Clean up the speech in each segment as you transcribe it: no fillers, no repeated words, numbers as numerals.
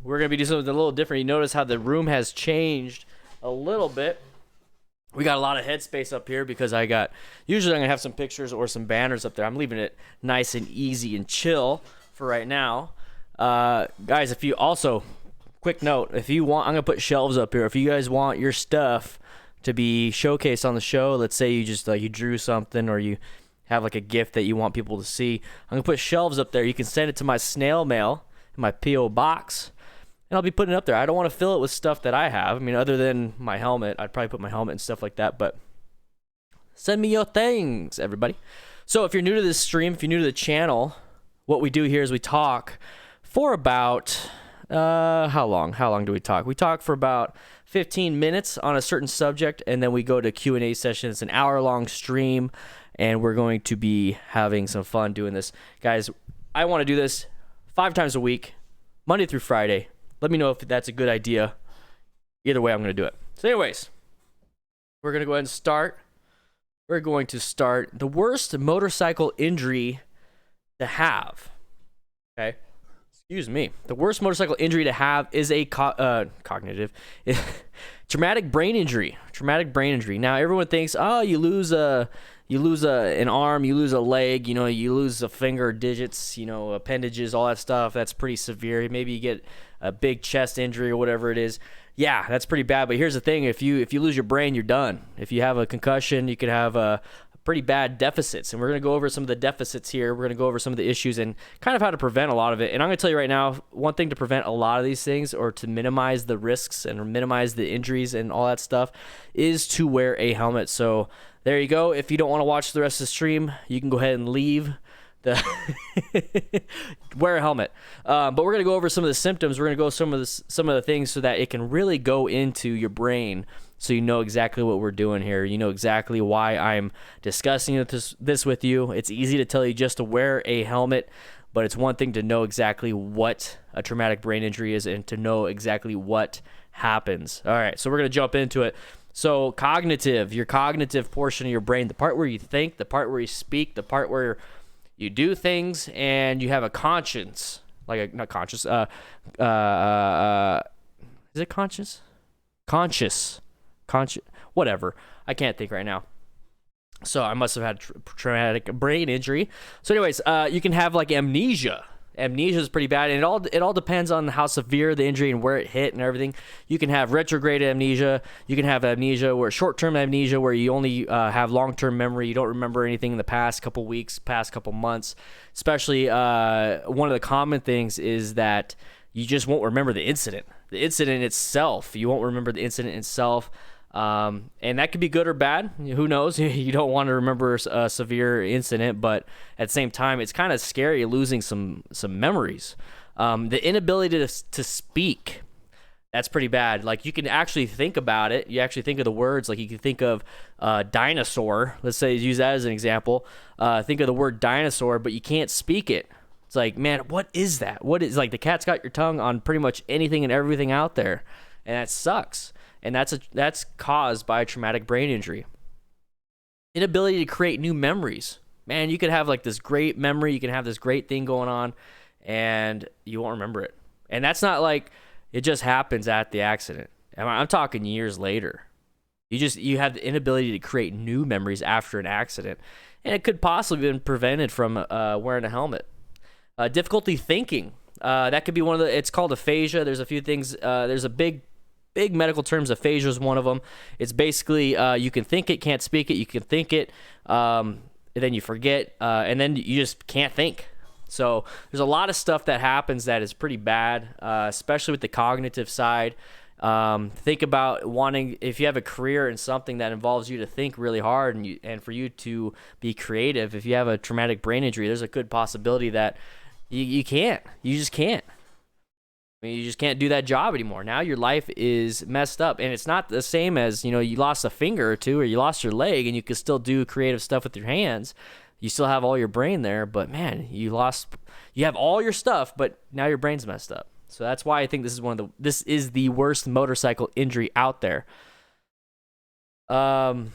We're going to be doing something a little different. You notice how the room has changed a little bit. We got a lot of headspace up here because usually I'm going to have some pictures or some banners up there. I'm leaving it nice and easy and chill for right now. Guys, if you also, quick note, if you want, I'm going to put shelves up here. If you guys want your stuff to be showcased on the show, let's say you just you drew something or you have like a gift that you want people to see, I'm going to put shelves up there. You can send it to my snail mail in my P.O. box. And I'll be putting it up there. I don't want to fill it with stuff that I have. I mean, other than my helmet, I'd probably put my helmet and stuff like that. But send me your things, everybody. So if you're new to this stream, if you're new to the channel, what we do here is we talk for about, how long? How long do we talk? We talk for about 15 minutes on a certain subject, and then we go to Q&A session. It's an hour-long stream, and we're going to be having some fun doing this. Guys, I want to do this 5 times a week, Monday through Friday. Let me know if that's a good idea. Either way, I'm going to do it. So anyways, we're going to go ahead and start. We're going to start the worst motorcycle injury to have. Okay? Excuse me. The worst motorcycle injury to have is a cognitive traumatic brain injury. Traumatic brain injury. Now, everyone thinks, oh, you lose an arm, you lose a leg, you lose a finger, digits, appendages, all that stuff. That's pretty severe. Maybe you get a big chest injury or whatever it is. Yeah, that's pretty bad. But here's the thing: if you lose your brain, you're done. If you have a concussion, you could have pretty bad deficits. And we're gonna go over some of the deficits here. We're gonna go over some of the issues and kind of how to prevent a lot of it. And I'm gonna tell you right now, one thing to prevent a lot of these things, or to minimize the risks and minimize the injuries and all that stuff, is to wear a helmet. So there you go. If you don't want to watch the rest of the stream, you can go ahead and leave. Wear a helmet. But we're gonna go over some of the symptoms. We're gonna go over some of the things so that it can really go into your brain, so you know exactly what we're doing here. You know exactly why I'm discussing this with you. It's easy to tell you just to wear a helmet, but it's one thing to know exactly what a traumatic brain injury is and to know exactly what happens. All right, so we're gonna jump into it. So your cognitive portion of your brain, the part where you think, the part where you speak, the part where you do things, and you have a conscience, not conscious, is it conscious? Conscious, whatever. I can't think right now. So I must have had traumatic brain injury. So anyways, you can have like amnesia. Amnesia is pretty bad, and it all depends on how severe the injury and where it hit and everything. You can have retrograde amnesia. You can have amnesia where short-term amnesia, where you only have long-term memory. You don't remember anything in the past couple weeks, past couple months. Especially one of the common things is that you just won't remember the incident. The incident itself, you won't remember the incident itself. And that could be good or bad. Who knows? You don't want to remember a severe incident, but at the same time, it's kind of scary losing some memories. The inability to speak, that's pretty bad. Like, you can actually think about it. You actually think of the words. Like, you can think of dinosaur. Let's say, use that as an example. Think of the word dinosaur, but you can't speak it. It's like, man, what is that? What is, like, the cat's got your tongue on pretty much anything and everything out there, and that sucks. And that's caused by a traumatic brain injury. Inability to create new memories. Man, you could have like this great memory, you can have this great thing going on, and you won't remember it. And that's not like it just happens at the accident. I'm talking years later. You have the inability to create new memories after an accident, and it could possibly have been prevented from wearing a helmet. Difficulty thinking. That could be one of the. It's called aphasia. There's a few things. There's a big medical terms. Aphasia is one of them. It's basically you can think it, can't speak it. You can think it, and then you forget, and then you just can't think. So there's a lot of stuff that happens that is pretty bad, especially with the cognitive side. Think about wanting, if you have a career in something that involves you to think really hard and for you to be creative. If you have a traumatic brain injury, there's a good possibility that you can't. You just can't. I mean, you just can't do that job anymore. Now your life is messed up, and it's not the same as, you lost a finger or two, or you lost your leg, and you can still do creative stuff with your hands. You still have all your brain there, but man, you have all your stuff, but now your brain's messed up. So that's why I think this is the worst motorcycle injury out there. All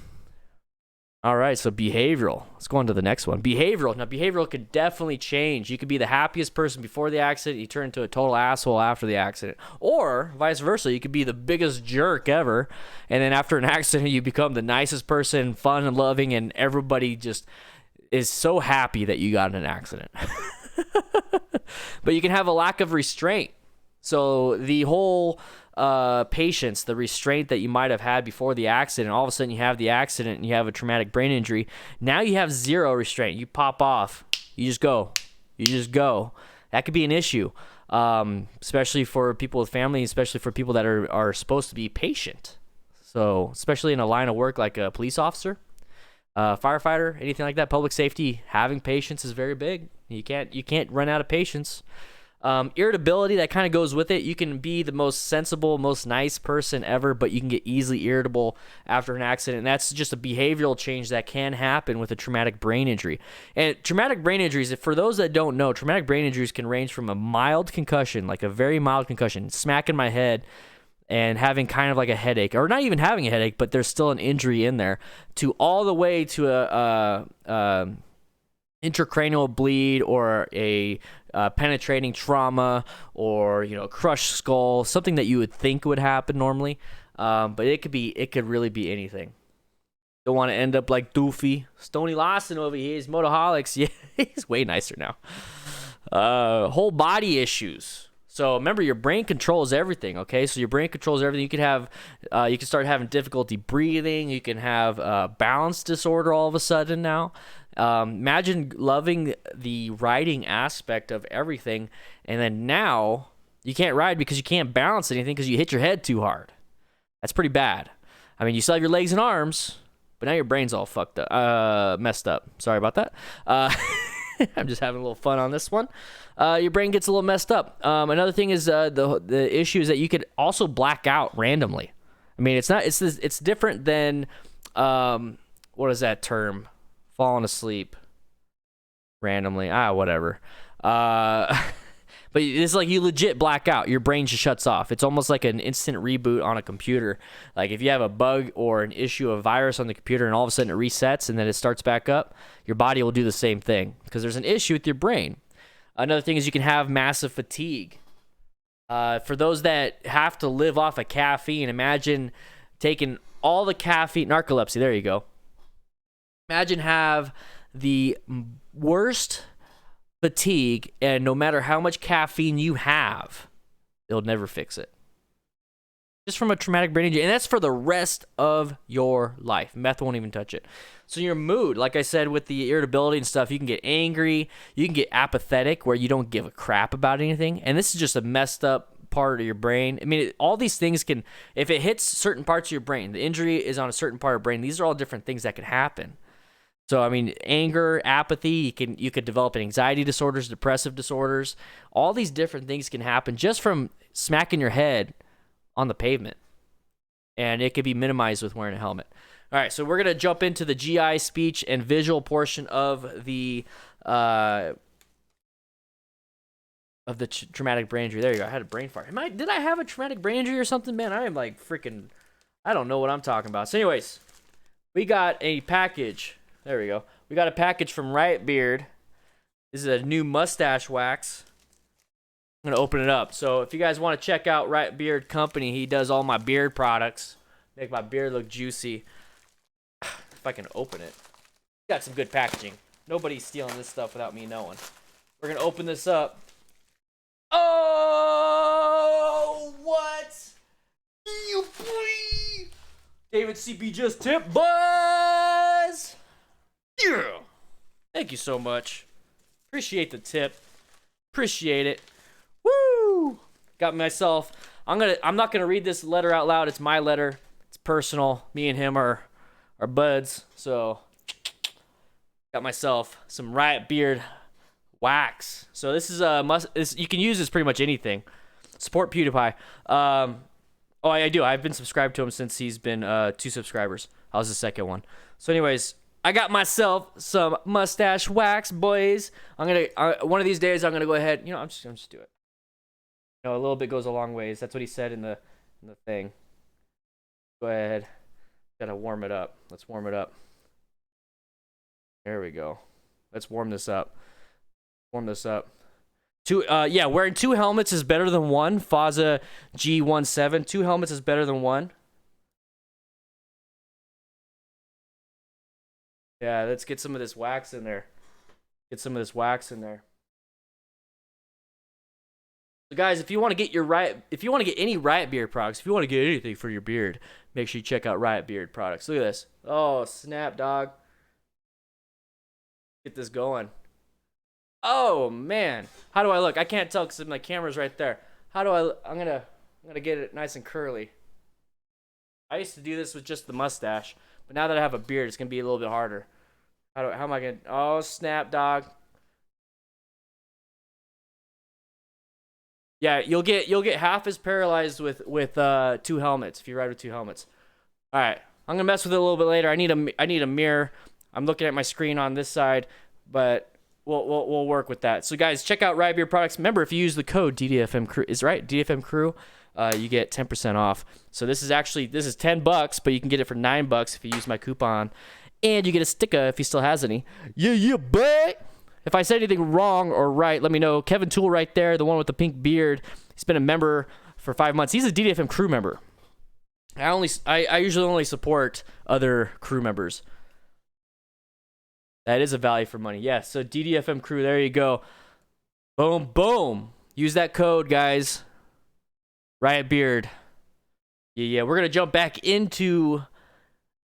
All right, so behavioral. Let's go on to the next one. Behavioral. Now, behavioral could definitely change. You could be the happiest person before the accident. You turn into a total asshole after the accident. Or vice versa. You could be the biggest jerk ever. And then after an accident, you become the nicest person, fun and loving, and everybody just is so happy that you got in an accident. But you can have a lack of restraint. So the whole patience, the restraint that you might have had before the accident, all of a sudden you have the accident and you have a traumatic brain injury. Now you have zero restraint. You pop off. You just go. You just go. That could be an issue, especially for people with families, especially for people that are supposed to be patient. So especially in a line of work like a police officer, firefighter, anything like that, public safety, having patience is very big. You can't run out of patience. Irritability, that kind of goes with it. You can be the most sensible, most nice person ever, but you can get easily irritable after an accident. And that's just a behavioral change that can happen with a traumatic brain injury. And traumatic brain injuries, for those that don't know, traumatic brain injuries can range from a mild concussion, like a very mild concussion, smacking my head and having kind of like a headache, or not even having a headache, but there's still an injury in there, to all the way to a intracranial bleed, or a penetrating trauma, or crushed skull, something that you would think would happen normally, but it could really be anything. Don't want to end up like Doofy Stony Lawson over here. He's Motorholics. Yeah, he's way nicer now. Whole body issues. So remember, your brain controls everything. Okay, so your brain controls everything. You can start having difficulty breathing. You can have balance disorder all of a sudden now. Imagine loving the riding aspect of everything, and then now you can't ride because you can't balance anything because you hit your head too hard. That's pretty bad. I mean, you still have your legs and arms, but now your brain's all fucked up, messed up. Sorry about that. I'm just having a little fun on this one. Your brain gets a little messed up. Another thing is the issue is that you could also black out randomly. I mean, it's different than what is that term? Falling asleep randomly. Whatever. But it's like you legit black out. Your brain just shuts off. It's almost like an instant reboot on a computer. Like if you have a bug or an issue, a virus on the computer, and all of a sudden it resets and then it starts back up, your body will do the same thing because there's an issue with your brain. Another thing is you can have massive fatigue. For those that have to live off of caffeine, imagine taking all the caffeine, narcolepsy, there you go. Imagine have the worst fatigue, and no matter how much caffeine you have, it'll never fix it. Just from a traumatic brain injury, and that's for the rest of your life. Meth won't even touch it. So your mood, like I said, with the irritability and stuff, you can get angry, you can get apathetic, where you don't give a crap about anything, and this is just a messed up part of your brain. I mean, all these things can, if it hits certain parts of your brain, the injury is on a certain part of your brain, these are all different things that can happen. So, I mean, anger, apathy, you could develop anxiety disorders, depressive disorders. All these different things can happen just from smacking your head on the pavement. And it could be minimized with wearing a helmet. All right, so we're going to jump into the GI, speech, and visual portion of the traumatic brain injury. There you go. I had a brain fart. Did I have a traumatic brain injury or something? Man, I am like freaking, I don't know what I'm talking about. So anyways, we got a package. There we go. We got a package from Riot Beard. This is a new mustache wax. I'm going to open it up. So if you guys want to check out Riot Beard Company, he does all my beard products. Make my beard look juicy. If I can open it. Got some good packaging. Nobody's stealing this stuff without me knowing. We're going to open this up. Oh, what? You boy. David CP just tipped. Buzz. Yeah. Thank you so much. Appreciate the tip. Appreciate it. Woo! Got myself. I'm not gonna read this letter out loud. It's my letter. It's personal. Me and him are buds. So got myself some Riot Beard wax. So this is you can use this pretty much anything. Support PewDiePie. Oh, I do. I've been subscribed to him since he's been 2 subscribers. I was the second one. So anyways, I got myself some mustache wax, boys. I'm gonna one of these days I'm gonna go ahead. I'm just do it. A little bit goes a long ways. That's what he said in the thing. Go ahead. Gotta warm it up. Let's warm it up. There we go. Let's warm this up. Warm this up. Yeah, wearing 2 helmets is better than 1. Faza G17. 2 helmets is better than 1. Yeah, let's get some of this wax in there. Get some of this wax in there. So guys, if you want to get any Riot Beard products, if you want to get anything for your beard, make sure you check out Riot Beard products. Look at this. Oh, snap, dog. Get this going. Oh man, how do I look? I can't tell because my camera's right there. How do I? I'm gonna get it nice and curly. I used to do this with just the mustache, but now that I have a beard, it's gonna be a little bit harder. How am I gonna? Oh snap, dog. Yeah, you'll get half as paralyzed with 2 helmets if you ride with 2 helmets. All right, I'm gonna mess with it a little bit later. I need a mirror. I'm looking at my screen on this side, but we'll work with that. So guys, check out Riot Beard products. Remember, if you use the code DDFM Crew, DDFM Crew, you get 10% off. So this is $10, but you can get it for $9 if you use my coupon, and you get a sticker if he still has any. Yeah, boy. If I said anything wrong or right, let me know. Kevin Toole right there, the one with the pink beard. He's been a member for 5 months. He's a DDFM Crew member. I usually only support other crew members. That is a value for money. Yeah, so DDFM Crew, there you go. Boom, boom. Use that code, guys. Riot Beard. Yeah. We're going to jump back into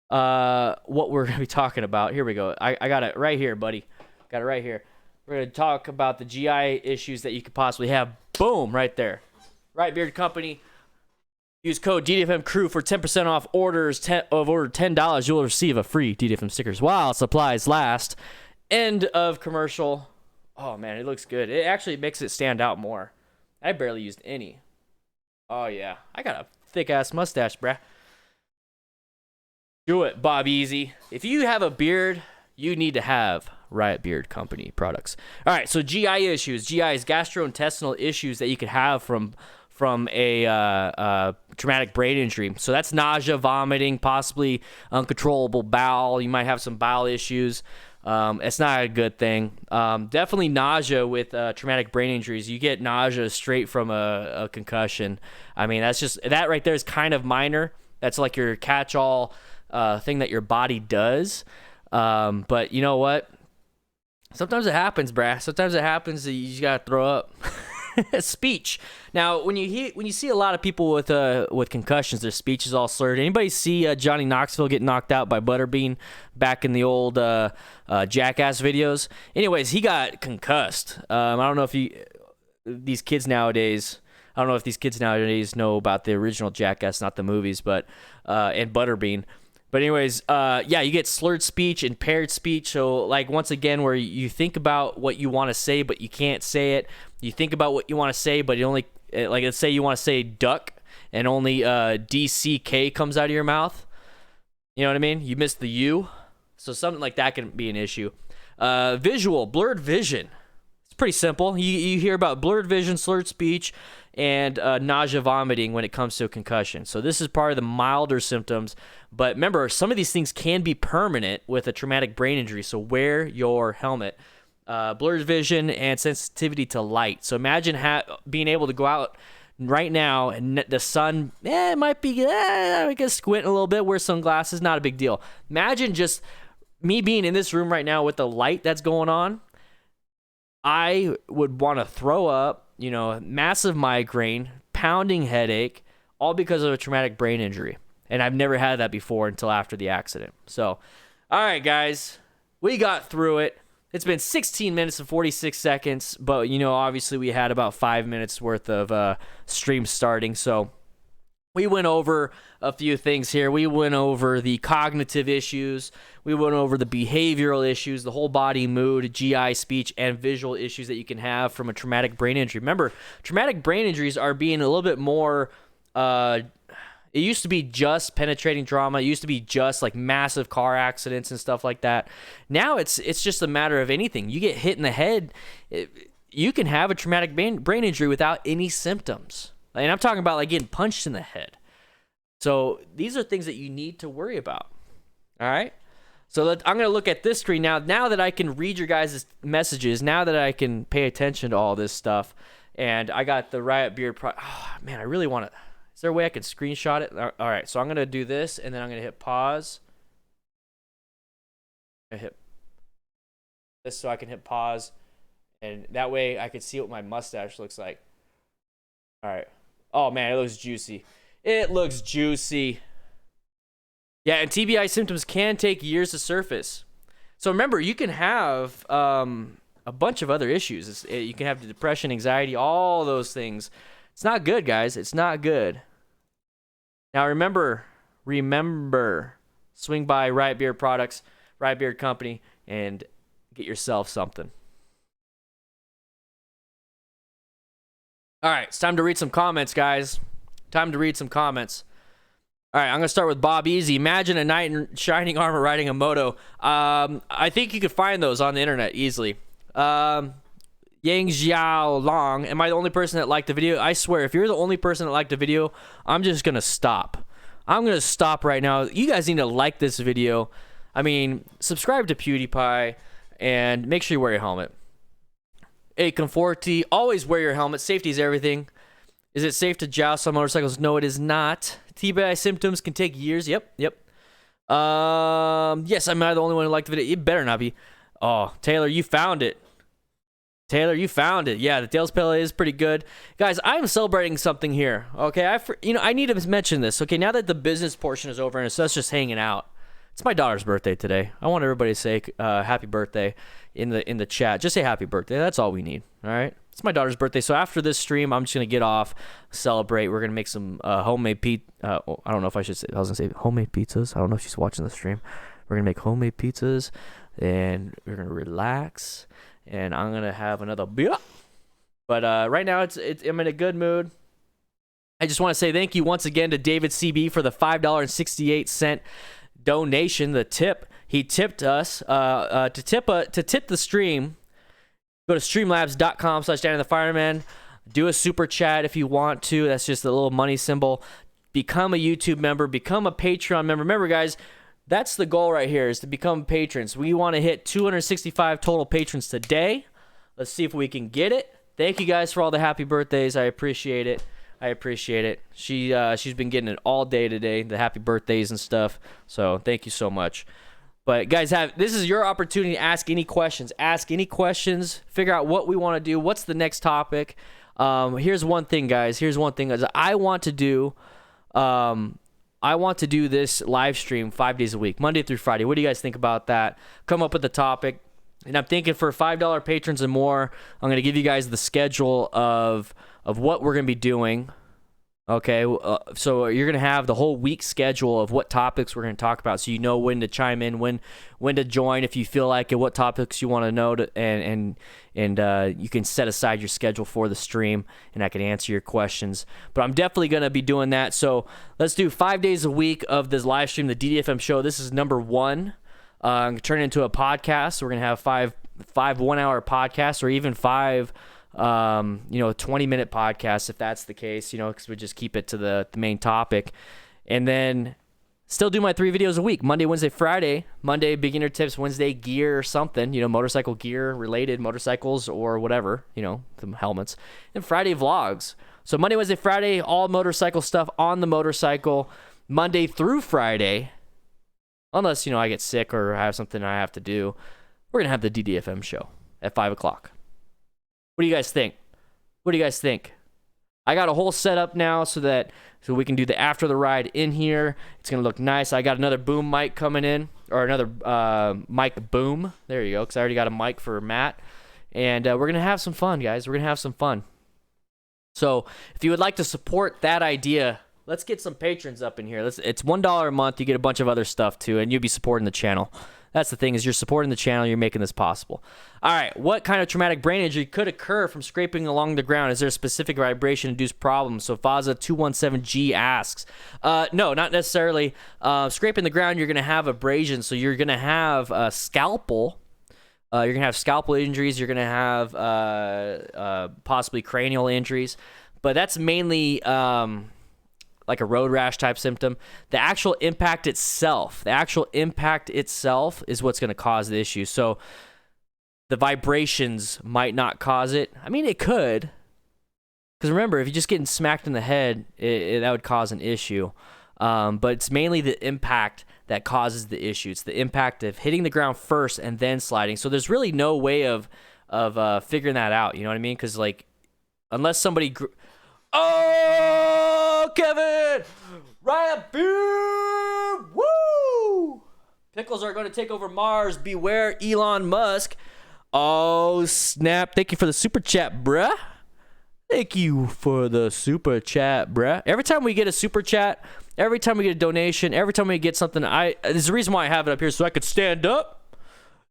what we're going to be talking about. Here we go. I got it right here, buddy. Got it right here. We're going to talk about the GI issues that you could possibly have. Boom, right there. Riot Beard Company. Use code DDFM Crew for 10% off orders of order $10. You'll receive a free DDFM stickers while supplies last. End of commercial. Oh man, it looks good. It actually makes it stand out more. I barely used any. Oh yeah, I got a thick ass mustache, bruh. Do it, Bob Easy. If you have a beard, you need to have Riot Beard Company products. All right, so GI issues. GI is gastrointestinal issues that you could have from a traumatic brain injury. So that's nausea, vomiting, possibly uncontrollable bowel. You might have some bowel issues. It's not a good thing. Definitely nausea with traumatic brain injuries. You get nausea straight from a concussion. I mean, that right there is kind of minor. That's like your catch-all thing that your body does. But you know what? Sometimes it happens, bruh. Sometimes it happens that you just gotta throw up. Speech. Now, when you see a lot of people with concussions, their speech is all slurred. Anybody see Johnny Knoxville get knocked out by Butterbean back in the old Jackass videos? Anyways, he got concussed. I don't know if these kids nowadays know about the original Jackass, not the movies, but and Butterbean. But anyways, yeah, you get slurred speech, impaired speech. So, like, once again, where you think about what you want to say, but you can't say it. You think about what you want to say, but you only, like, let's say you want to say duck, and only DCK comes out of your mouth. You know what I mean? You missed the U. So something like that can be an issue. Visual, blurred vision. It's pretty simple. You hear about blurred vision, slurred speech, and nausea, vomiting when it comes to a concussion. So this is part of the milder symptoms. But remember, some of these things can be permanent with a traumatic brain injury. So wear your helmet. Blurred vision and sensitivity to light. So imagine being able to go out right now and the sun, it might be, I guess, squinting a little bit, wear sunglasses, not a big deal. Imagine just me being in this room right now with the light that's going on. I would want to throw up, massive migraine, pounding headache, all because of a traumatic brain injury. And I've never had that before until after the accident. So, all right, guys, we got through it. It's been 16 minutes and 46 seconds, but, obviously we had about 5 minutes worth of stream starting. So we went over a few things here. We went over the cognitive issues. We went over the behavioral issues, the whole body mood, GI, speech, and visual issues that you can have from a traumatic brain injury. Remember, traumatic brain injuries are being a little bit more... It used to be just penetrating trauma. It used to be just like massive car accidents and stuff like that. Now it's just a matter of anything. You get hit in the head, you can have a traumatic brain injury without any symptoms. And I'm talking about like getting punched in the head. So these are things that you need to worry about. All right? So I'm going to look at this screen now. Now that I can read your guys' messages, now that I can pay attention to all this stuff, and I got the Riot Beard oh, man, I really want to. Is there a way I can screenshot it? All right, so I'm going to do this, and then I'm going to hit pause. I hit this so I can hit pause, and that way I can see what my mustache looks like. All right. Oh, man, it looks juicy. It looks juicy. Yeah, and TBI symptoms can take years to surface. So remember, you can have a bunch of other issues. You can have depression, anxiety, all those things. It's not good, guys. It's not good. Now remember, swing by Riot Beard Products, Riot Beard Company, and get yourself something. All right, it's time to read some comments, guys. Time to read some comments. All right, I'm going to start with Bob Easy. Imagine a knight in shining armor riding a moto. I think you could find those on the internet easily. Yang Xiao Long, am I the only person that liked the video? I swear, if you're the only person that liked the video, I'm just going to stop. I'm going to stop right now. You guys need to like this video. I mean, subscribe to PewDiePie, and make sure you wear your helmet. Hey, Conforti, always wear your helmet. Safety is everything. Is it safe to joust on motorcycles? No, it is not. TBI symptoms can take years. Yep. Yes, I'm not the only one who liked the video. It better not be. Oh, Taylor, you found it. Yeah, the Tails Pele is pretty good. Guys, I'm celebrating something here. Okay, I need to mention this. Okay, now that the business portion is over and it's us just hanging out. It's my daughter's birthday today. I want everybody to say happy birthday in the chat. Just say happy birthday. That's all we need. All right. It's my daughter's birthday, so after this stream, I'm just gonna get off, celebrate. We're gonna make some homemade I don't know if I should say. I was gonna say homemade pizzas. I don't know if she's watching the stream. We're gonna make homemade pizzas, and we're gonna relax, and I'm gonna have another beer. But right now, I'm in a good mood. I just want to say thank you once again to David CB for the $5.68 donation. The tip he tipped us to tip the stream. Go to streamlabs.com/DanDanTheFireman. Do a super chat if you want to. That's just a little money symbol. Become a YouTube member. Become a Patreon member. Remember, guys, that's the goal right here, is to become patrons. We want to hit 265 total patrons today. Let's see if we can get it. Thank you guys for all the happy birthdays. I appreciate it. She's been getting it all day today, the happy birthdays and stuff. So thank you so much. But guys, this is your opportunity to ask any questions. Figure out what we want to do. What's the next topic? Here's one thing, guys. I want to do this live stream 5 days a week, Monday through Friday. What do you guys think about that? Come up with the topic. And I'm thinking for $5 patrons and more, I'm going to give you guys the schedule of what we're going to be doing. Okay, so you're going to have the whole week schedule of what topics we're going to talk about, so you know when to chime in, when to join if you feel like it, what topics you want to know, and you can set aside your schedule for the stream, and I can answer your questions. But I'm definitely going to be doing that, so let's do 5 days a week of this live stream, the DDFM show. This is number 1. I'm going to turn it into a podcast. We're going to have five 1-hour podcasts, or even 5 20-minute podcasts, if that's the case, because we just keep it to the main topic. And then still do my 3 videos a week: Monday, Wednesday, Friday. Monday, beginner tips; Wednesday, gear or something, motorcycle gear related, motorcycles or whatever, the helmets. And Friday, vlogs. So Monday, Wednesday, Friday, all motorcycle stuff on the motorcycle, Monday through Friday. Unless, I get sick or I have something I have to do, we're going to have the DDFM show at 5 o'clock. What do you guys think? I got a whole setup now so we can do the after the ride in here. It's going to look nice. I got another boom mic coming in, or another mic boom. There you go, because I already got a mic for Matt. And we're going to have some fun, guys. We're going to have some fun. So if you would like to support that idea, let's get some patrons up in here. It's $1 a month. You get a bunch of other stuff too, and you'll be supporting the channel. That's the thing, is you're supporting the channel, you're making this possible. All right, what kind of traumatic brain injury could occur from scraping along the ground? Is there a specific vibration-induced problem? So Faza217G asks. No, not necessarily. Scraping the ground, you're going to have abrasion, so you're going to have a scalpel. You're going to have scalpel injuries. You're going to have possibly cranial injuries. But that's mainly like a road rash type symptom. The actual impact itself is what's going to cause the issue. So the vibrations might not cause it. I mean, it could. Because remember, if you're just getting smacked in the head, that would cause an issue. But it's mainly the impact that causes the issue. It's the impact of hitting the ground first and then sliding. So there's really no way of figuring that out. You know what I mean? Because, like, unless somebody... Oh, Kevin! Riot Beard! Woo! Pickles are going to take over Mars. Beware Elon Musk. Oh, snap. Thank you for the super chat, bruh. Thank you for the super chat, bruh. Every time we get a super chat, every time we get a donation, every time we get something, there's a reason why I have it up here so I could stand up.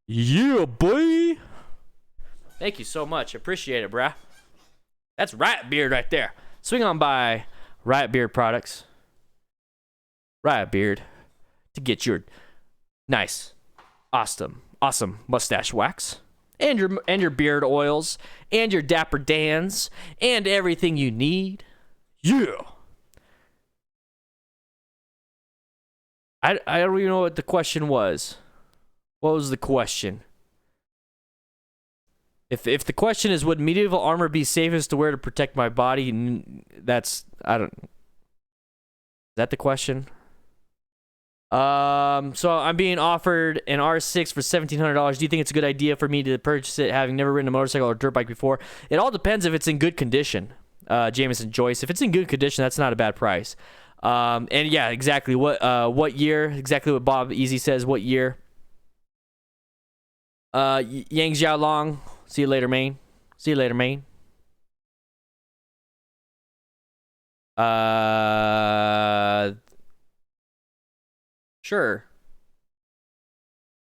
Yeah, boy. Thank you so much. Appreciate it, bruh. That's Riot Beard right there. Swing on by Riot Beard products. Riot Beard to get your nice, awesome mustache wax. And your beard oils, and your Dapper Dans, and everything you need. Yeah. I don't even know what the question was. What was the question? If the question is, would medieval armor be safest to wear to protect my body? Is that the question? So I'm being offered an R6 for $1,700. Do you think it's a good idea for me to purchase it, having never ridden a motorcycle or dirt bike before? It all depends if it's in good condition. Jameson Joyce. If it's in good condition, that's not a bad price. And yeah, exactly. What year? Exactly what Bob Easy says. What year? Yang Xiao Long. See you later, Maine. See you later, Maine. Sure.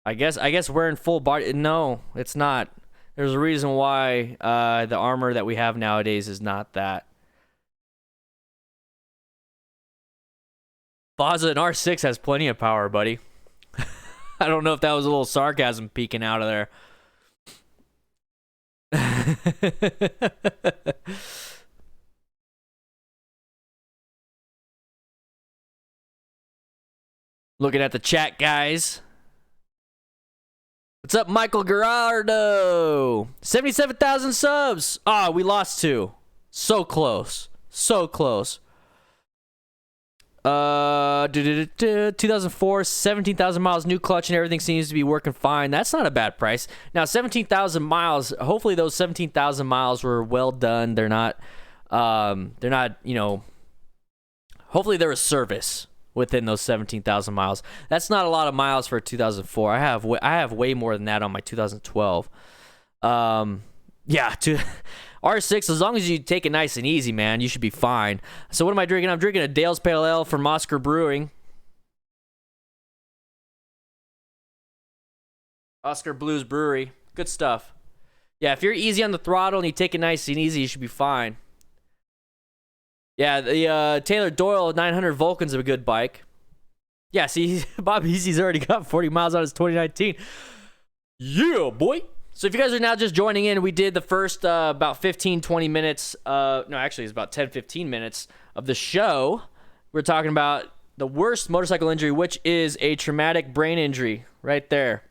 I guess wearing full body. No, it's not. There's a reason why the armor that we have nowadays is not that. Baza and R6 has plenty of power, buddy. I don't know if that was a little sarcasm peeking out of there. Looking at the chat, guys. What's up, Michael Gerardo? 77,000 subs. Ah, we lost 2. So close. So close. 2004, 17,000 miles, new clutch, and everything seems to be working fine. That's not a bad price. Now, 17,000 miles. Hopefully, those 17,000 miles were well done. They're not, you know. Hopefully, there was service within those 17,000 miles. That's not a lot of miles for 2004. I have way more than that on my 2012. Yeah, R6, as long as you take it nice and easy, man, you should be fine. So what am I drinking? I'm drinking a Dale's Pale Ale from Oscar Brewing. Oscar Blues Brewery. Good stuff. Yeah, if you're easy on the throttle and you take it nice and easy, you should be fine. Yeah, the Taylor Doyle 900 Vulcan's a good bike. Yeah, see, Bob Easy's already got 40 miles on his 2019. Yeah, boy. So if you guys are now just joining in, we did the first about 15-20 minutes. No, actually, it's about 10-15 minutes of the show. We're talking about the worst motorcycle injury, which is a traumatic brain injury right there.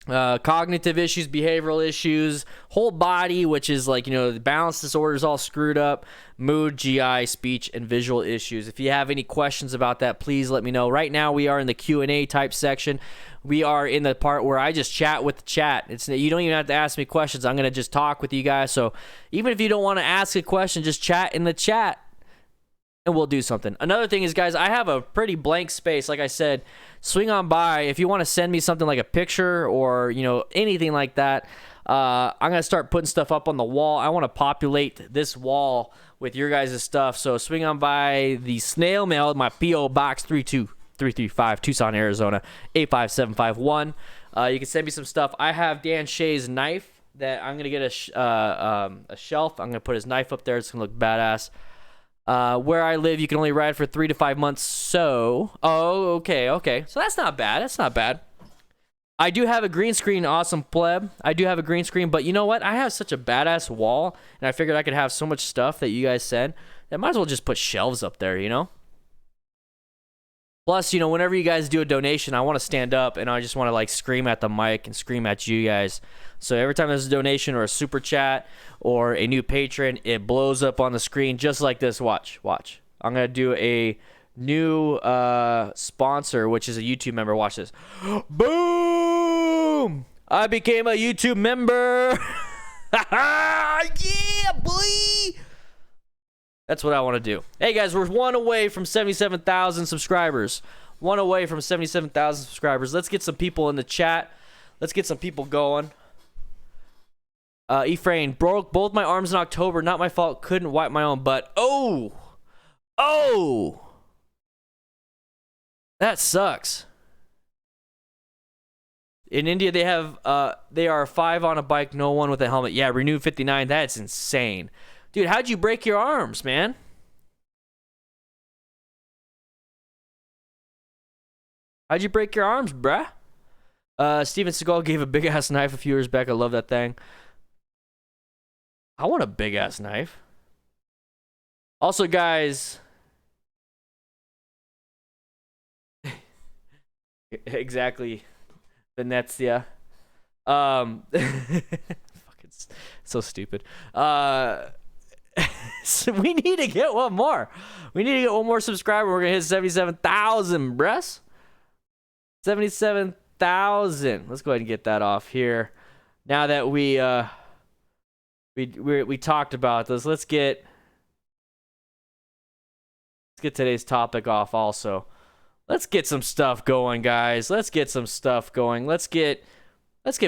Cognitive issues, behavioral issues, whole body, which is like, you know, the balance disorders all screwed up, mood, GI, speech, and visual issues. If you have any questions about that, please let me know. Right now, we are in the Q&A type section. We are in the part where I just chat with the chat. You don't even have to ask me questions. I'm going to just talk with you guys. So even if you don't want to ask a question, just chat in the chat and we'll do something. Another thing is, guys, I have a pretty blank space. Like I said, swing on by. If you want to send me something like a picture or, you know, anything like that, I'm going to start putting stuff up on the wall. I want to populate this wall with your guys' stuff. So swing on by the snail mail, my P.O. Box 32335, Tucson, Arizona, 85751. You can send me some stuff. I have Dan Shea's knife that I'm going to get a shelf. I'm going to put his knife up there. It's going to look badass. Where I live, you can only ride for 3 to 5 months. So, okay. So that's not bad. That's not bad. I do have a green screen, awesome pleb. I do have a green screen, but you know what? I have such a badass wall, and I figured I could have so much stuff that you guys said They might as well just put shelves up there, you know? Plus, you know, whenever you guys do a donation, I want to stand up and I just want to like scream at the mic and scream at you guys. So every time there's a donation or a super chat or a new patron, it blows up on the screen just like this. Watch. I'm going to do a new sponsor, which is a YouTube member. Watch this. Boom! I became a YouTube member. Yeah, boy! That's what I want to do. Hey, guys, we're one away from 77,000 subscribers. One away from 77,000 subscribers. Let's get some people in the chat. Let's get some people going. Ephraim, broke both my arms in October. Not my fault. Couldn't wipe my own butt. Oh! That sucks. In India, they are 5 on a bike, no one with a helmet. Yeah, Renew 59. That's insane. Dude, how'd you break your arms, man? How'd you break your arms, bruh? Steven Seagal gave a big-ass knife a few years back. I love that thing. I want a big-ass knife. Also, guys... exactly. Venezia. Fucking so stupid. So we need to get one more. We need to get one more subscriber. We're gonna hit 77,000, bruh. 77,000. Let's go ahead and get that off here. Now that we talked about this, let's get today's topic off also. Let's get some stuff going, guys. Let's get some stuff going. Let's get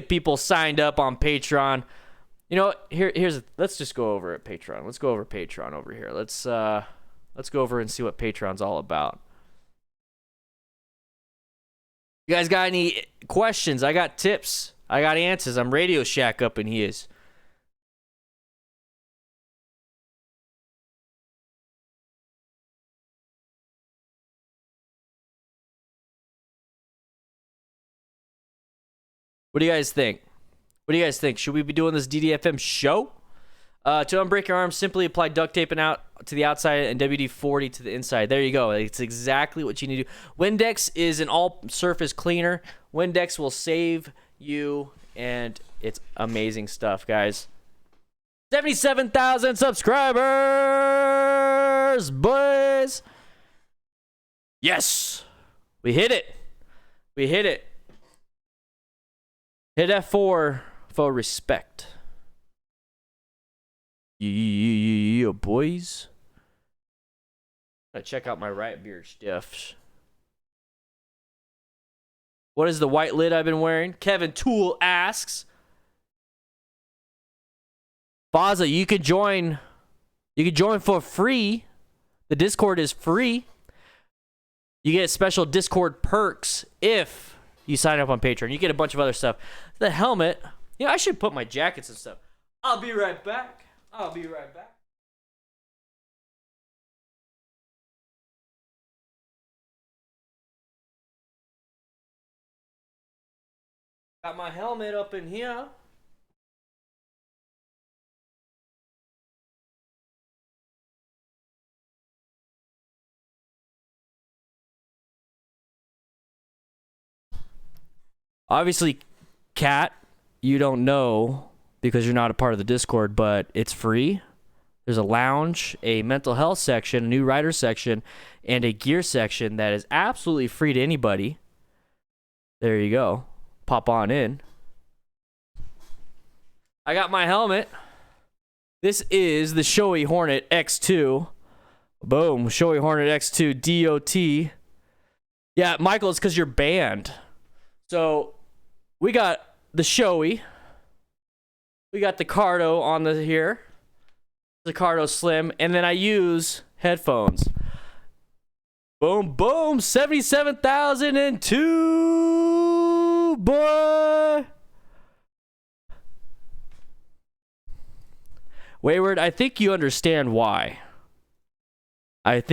people signed up on Patreon. You know, let's just go over at Patreon. Let's go over Patreon over here. Let's go over and see what Patreon's all about. You guys got any questions? I got tips. I got answers. I'm Radio Shack up in here. What do you guys think? Should we be doing this DDFM show? To unbreak your arm, simply apply duct tape out to the outside and WD-40 to the inside. There you go. It's exactly what you need to do. Windex is an all-surface cleaner. Windex will save you, and it's amazing stuff, guys. 77,000 subscribers, boys. Yes. We hit it. Hit F4 for respect. Yeah, boys. Gotta check out my right beard stuff. What is the white lid I've been wearing? Kevin Toole asks. Faza, you could join for free. The Discord is free. You get special Discord perks if you sign up on Patreon. You get a bunch of other stuff. The helmet. You know, I should put my jackets and stuff. I'll be right back. Got my helmet up in here. Obviously, Kat, you don't know because you're not a part of the Discord, but it's free. There's a lounge, a mental health section, a new writer section, and a gear section that is absolutely free to anybody. There you go. Pop on in. I got my helmet. This is the Shoei Hornet X2. Boom. Shoei Hornet X2 DOT. Yeah, Michael, it's because you're banned. So, we got the Shoei. We got the Cardo on here. The Cardo Slim. And then I use headphones. Boom, boom. 77,002, boy. Wayward, I think you understand why. And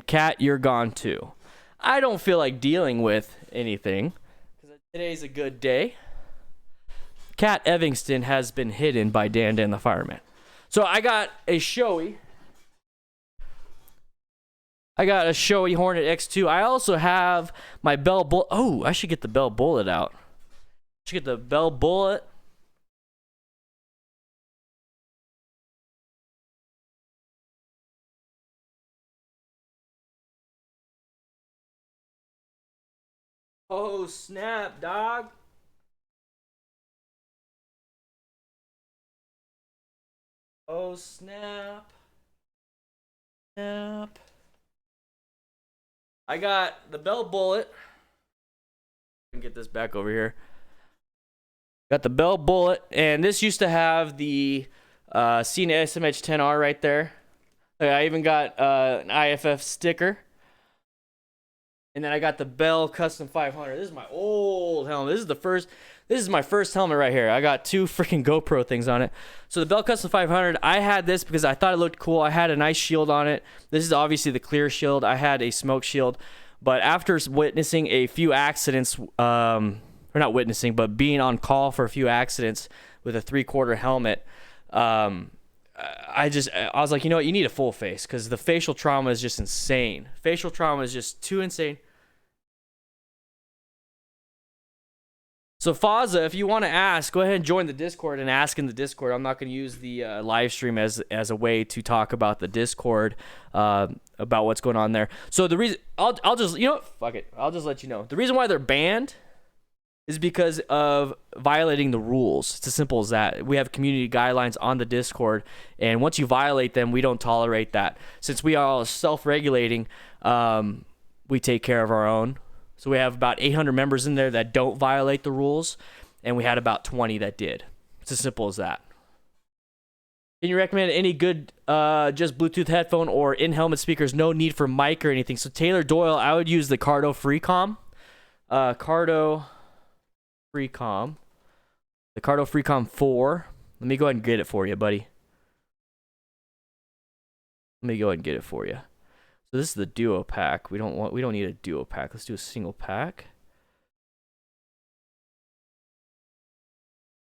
Kat, you're gone too. I don't feel like dealing with anything because today's a good day. Kat Evanston has been hidden by DanDanTheFireman. So I got a Shoei I got a Shoei Hornet X2. I also have my Bell Bullet. Oh, I should get the Bell Bullet out. Should get the Bell Bullet. Oh, snap, dog. Oh, snap. Snap. I got the Bell Bullet. Get this back over here. Got the Bell Bullet, and this used to have the Cena SMH10R right there. I even got an IFF sticker. And then I got the Bell Custom 500. This is my old helmet. This is my first helmet right here. I got 2 freaking GoPro things on it. So the Bell Custom 500, I had this because I thought it looked cool. I had a nice shield on it. This is obviously the clear shield. I had a smoke shield. But after witnessing a few accidents, or not witnessing, but being on call for a few accidents with a 3/4 helmet, I was like, you know what, you need a full face because the facial trauma is just insane. Facial trauma is just too insane. So Faza, if you want to ask, go ahead and join the Discord and ask in the Discord. I'm not going to use the live stream as a way to talk about the Discord, about what's going on there. So the reason, I'll just, you know what, fuck it. I'll just let you know. The reason why they're banned is because of violating the rules. It's as simple as that. We have community guidelines on the Discord, and once you violate them, we don't tolerate that. Since we are all self-regulating, we take care of our own. So we have about 800 members in there that don't violate the rules, and we had about 20 that did. It's as simple as that. Can you recommend any good just Bluetooth headphone or in-helmet speakers? No need for mic or anything. So Taylor Doyle, I would use the Cardo Freecom. Cardo Freecom. The Cardo Freecom 4. Let me go ahead and get it for you, buddy. Let me go ahead and get it for you. So this is the duo pack. We don't need a duo pack. Let's do a single pack.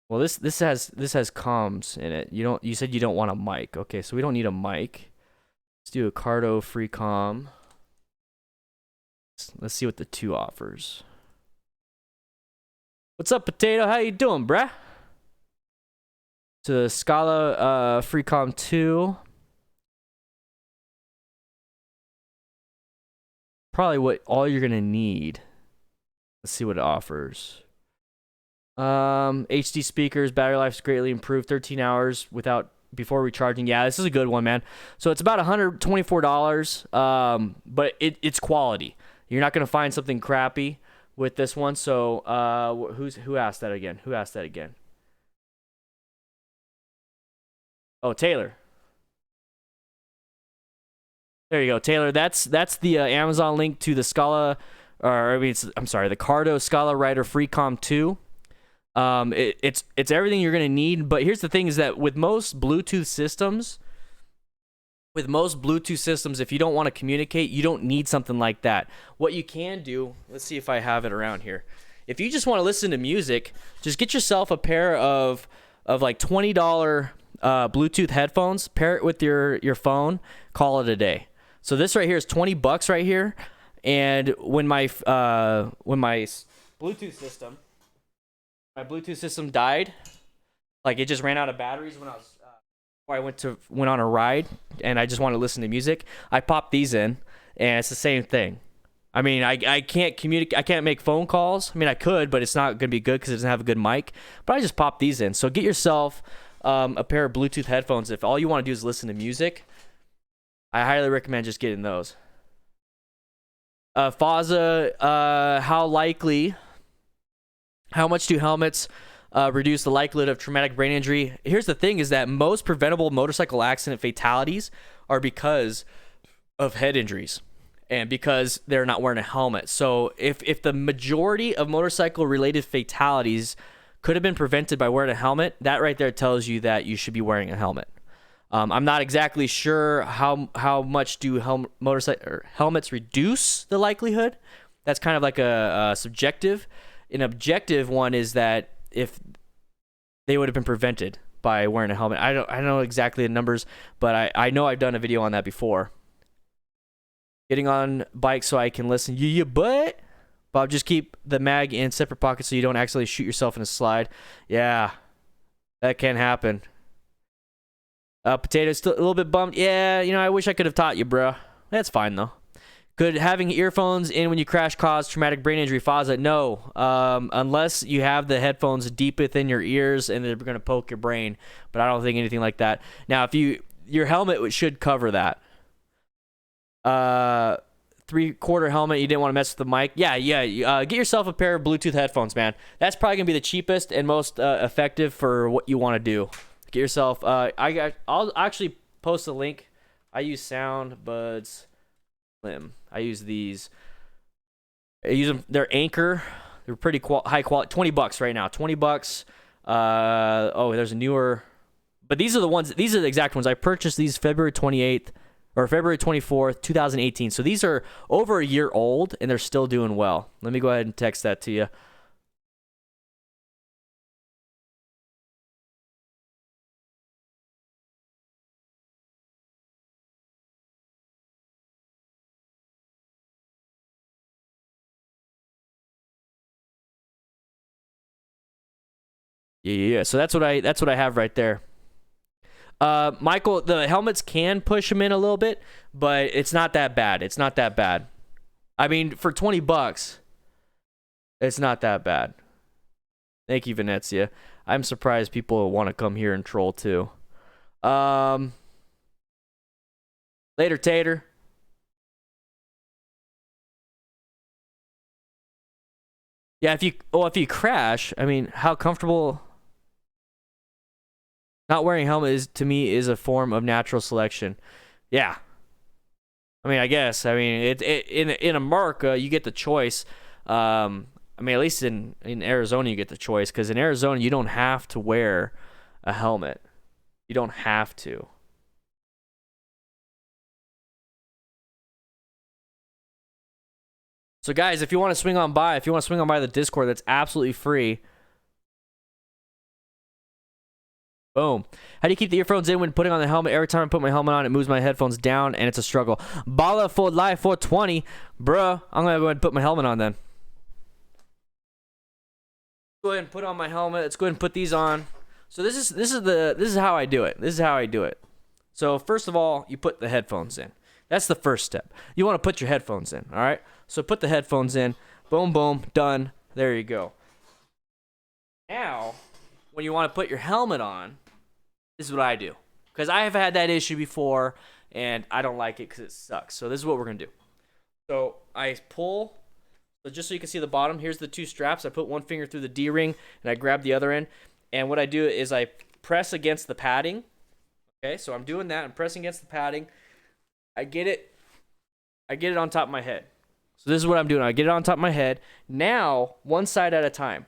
Well, this has comms in it. You said you don't want a mic. Okay, so we don't need a mic. Let's do a Cardo Freecom. Let's see what the 2 offers. What's up, Potato? How you doing, bruh? To Scala Freecom 2. Probably what all you're gonna need. Let's see what it offers. HD speakers, battery life is greatly improved. 13 hours before recharging. Yeah, this is a good one, man. So it's about $124. But it's quality. You're not gonna find something crappy with this one. So who asked that again? Who asked that again? Oh, Taylor. There you go, Taylor. That's the Amazon link to the Scala, I'm sorry, the Cardo Scala Rider Freecom 2. It's everything you're gonna need. But here's the thing: is that with most Bluetooth systems, if you don't want to communicate, you don't need something like that. What you can do, let's see if I have it around here. If you just want to listen to music, just get yourself a pair of like $20 Bluetooth headphones. Pair it with your phone. Call it a day. So this right here is $20 right here. And when my Bluetooth system died, like it just ran out of batteries when I went on a ride and I just want to listen to music, I popped these in, and it's the same thing. I mean, I can't communicate. I can't make phone calls. I mean, I could, but it's not gonna be good because it doesn't have a good mic. But I just popped these in. So get yourself a pair of Bluetooth headphones if all you want to do is listen to music. I highly recommend just getting those. Faza, how much do helmets reduce the likelihood of traumatic brain injury? Here's the thing: is that most preventable motorcycle accident fatalities are because of head injuries and because they're not wearing a helmet. So if the majority of motorcycle related fatalities could have been prevented by wearing a helmet, that right there tells you that you should be wearing a helmet. I'm not exactly sure how much do helmets reduce the likelihood. That's kind of like a subjective. An objective one is that if they would have been prevented by wearing a helmet. I don't know exactly the numbers, but I know I've done a video on that before. Getting on bike so I can listen. Yeah, but Bob, just keep the mag in separate pockets so you don't actually shoot yourself in a slide. Yeah, that can happen. Potato's still a little bit bummed. Yeah, you know, I wish I could have taught you, bro. That's fine, though. Could having earphones in when you crash cause traumatic brain injury? Fozza, no. Unless you have the headphones deep within your ears and they're going to poke your brain. But I don't think anything like that. Now, if your helmet should cover that. 3/4 helmet, you didn't want to mess with the mic. Yeah. Get yourself a pair of Bluetooth headphones, man. That's probably going to be the cheapest and most effective for what you want to do. Get yourself, I'll actually post a link. I use Sound Buds Slim. I use these. I use them. They're Anchor. They're pretty high quality. $20 right now. $20. There's a newer. But these are the ones. These are the exact ones. I purchased these February 28th or February 24th, 2018. So these are over a year old and they're still doing well. Let me go ahead and text that to you. Yeah. So that's what I have right there. Michael, the helmets can push them in a little bit, but it's not that bad. It's not that bad. I mean, for $20, it's not that bad. Thank you, Venezia. I'm surprised people want to come here and troll too. Later, Tater. Yeah, if you crash, I mean, how comfortable? Not wearing a helmet to me is a form of natural selection. Yeah. I mean, I guess. I mean, in America, you get the choice. I mean, at least in Arizona, you get the choice. Because in Arizona, you don't have to wear a helmet. You don't have to. So, guys, if you want to swing on by the Discord, that's absolutely free. Boom. How do you keep the earphones in when putting on the helmet? Every time I put my helmet on, it moves my headphones down, and it's a struggle. Bala for life 420. Bruh, I'm going to go ahead and put my helmet on then. Go ahead and put on my helmet. Let's go ahead and put these on. So this is how I do it. This is how I do it. So first of all, you put the headphones in. That's the first step. You want to put your headphones in, all right? So put the headphones in. Boom, boom, done. There you go. Now, when you want to put your helmet on, this is what I do. Because I have had that issue before, and I don't like it because it sucks. So this is what we're going to do. So I pull. So just so you can see the bottom, here's the two straps. I put one finger through the D-ring, and I grab the other end. And what I do is I press against the padding. Okay, so I'm doing that. I'm pressing against the padding. I get it on top of my head. So this is what I'm doing. I get it on top of my head. Now, one side at a time.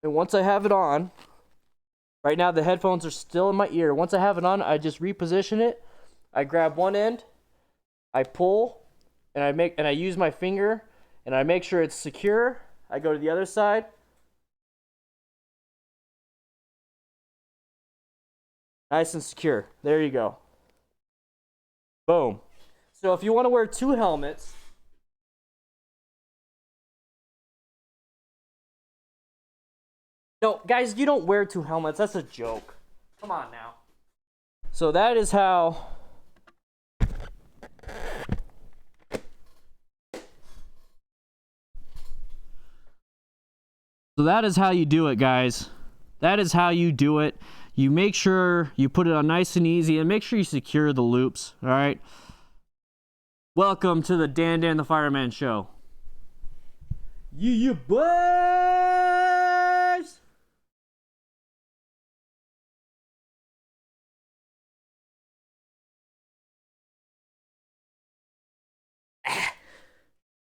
And once I have it on, right now the headphones are still in my ear. Once I have it on, I just reposition it. I grab one end, I pull, and I use my finger, and I make sure it's secure. I go to the other side. Nice and secure. There you go. Boom. So if you want to wear two helmets, no, guys, you don't wear two helmets. That's a joke. Come on now. So that is how. So that is how you do it, guys. That is how you do it. You make sure you put it on nice and easy, and make sure you secure the loops. All right. Welcome to the Dan the Fireman show. You boys.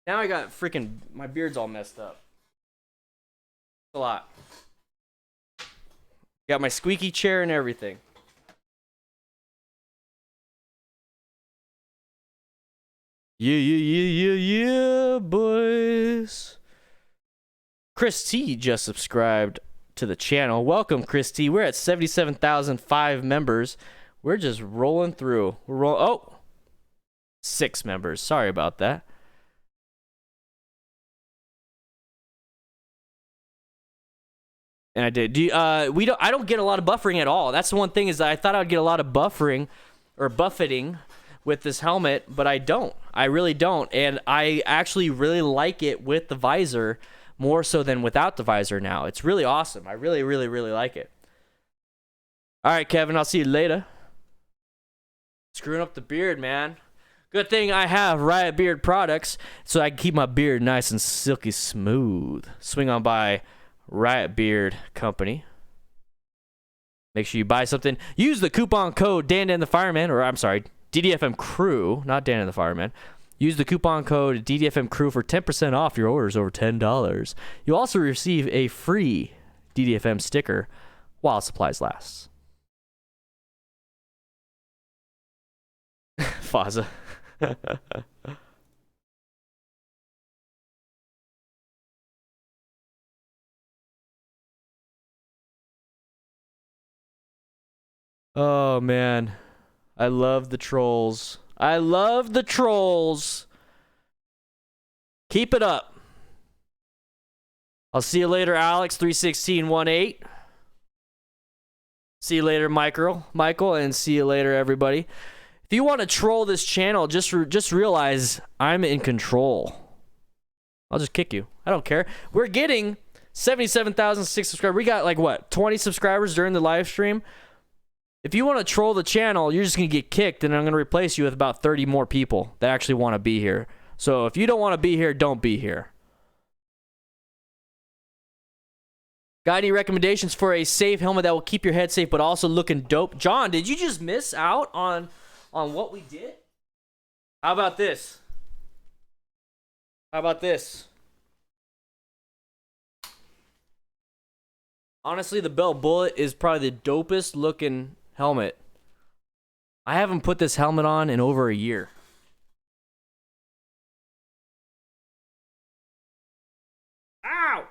Now I got freaking, my beard's all messed up. A lot. Got my squeaky chair and everything. Yeah, boys. Chris T just subscribed to the channel. Welcome, Chris T. We're at 77,005 members. We're just rolling through. Oh, 6 members. Sorry about that. And I did. I don't get a lot of buffering at all. That's the one thing, is that I thought I'd get a lot of buffering or buffeting with this helmet, but I don't. I really don't. And I actually really like it with the visor more so than without the visor now. It's really awesome. I really, really, really like it. All right, Kevin, I'll see you later. Screwing up the beard, man. Good thing I have Riot Beard products so I can keep my beard nice and silky smooth. Swing on by Riot Beard Company. Make sure you buy something. Use the coupon code DanDanTheFireman, or I'm sorry, DDFM Crew, not DanDanTheFireman. Use the coupon code DDFM Crew for 10% off your orders over $10. You'll also receive a free DDFM sticker while supplies last. Faza. Oh, man. I love the trolls. I love the trolls. Keep it up. I'll see you later, Alex 31618. See you later, Michael, and see you later, everybody. If you want to troll this channel, just realize I'm in control. I'll just kick you. I don't care. We're getting 77,006 subscribers. We got like what, 20 subscribers during the live stream. If you want to troll the channel, you're just going to get kicked, and I'm going to replace you with about 30 more people that actually want to be here. So if you don't want to be here, don't be here. Got any recommendations for a safe helmet that will keep your head safe but also looking dope? John, did you just miss out on what we did? How about this? How about this? Honestly, the Bell Bullet is probably the dopest looking helmet. I haven't put this helmet on in over a year. Ow!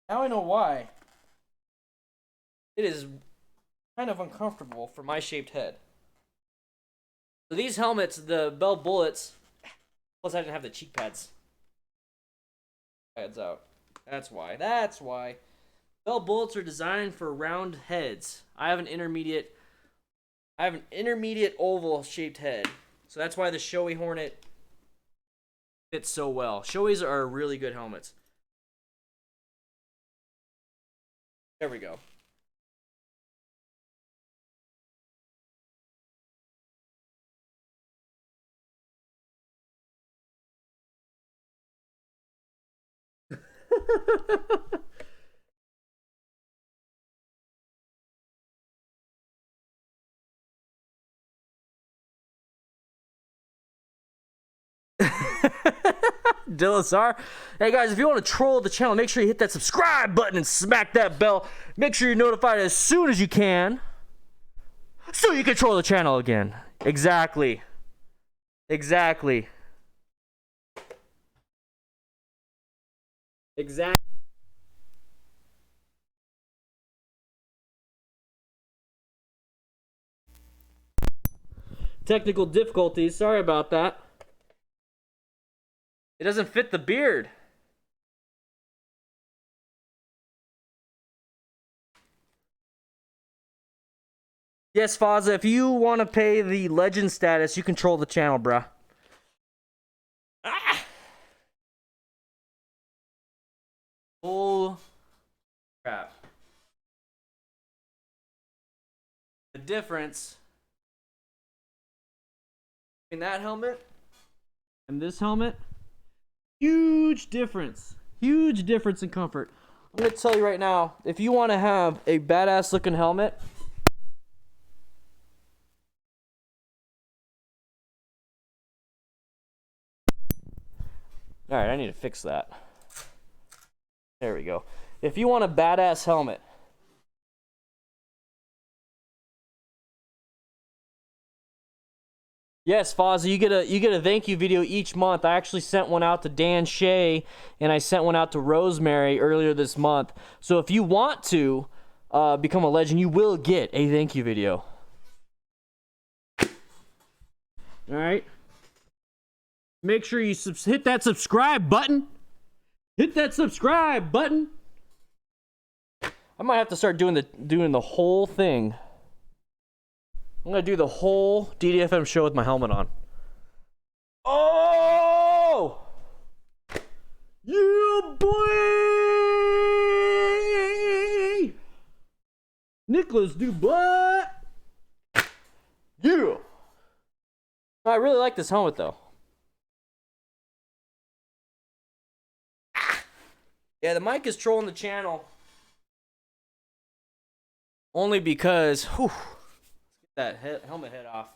Now I know why. It is kind of uncomfortable for my shaped head. So these helmets, the Bell Bullets, plus I didn't have the cheek pads. Heads out. That's why. That's why. Bell Bullets are designed for round heads. I have an intermediate oval shaped head. So that's why the Shoei Hornet fits so well. Shoei's are really good helmets. There we go. Dillasar. Hey guys, if you want to troll the channel, make sure you hit that subscribe button and smack that bell. Make sure you're notified as soon as you can, so you can troll the channel again. Exactly. Exactly. Exactly. Technical difficulties. Sorry about that. It doesn't fit the beard. Yes, Faza, if you want to pay the legend status, you control the channel, bruh. Ah! Oh, crap. The difference between that helmet and this helmet, huge difference. Huge difference in comfort. I'm going to tell you right now, if you want to have a badass looking helmet, alright, I need to fix that. There we go. If you want a badass helmet, Yes, Fozzie, you get a thank you video each month. I actually sent one out to Dan SHEA, and I sent one out to Rosemary earlier this month. So if you want to become a legend, you will get a thank you video. All right. Make sure you hit that subscribe button. Hit that subscribe button. I might have to start doing the whole thing. I'm gonna do the whole DDFM show with my helmet on. Oh! You boy! Nicholas Dubois! Yeah! I really like this helmet though. Yeah, the mic is trolling the channel. Only because, whew. That helmet head off.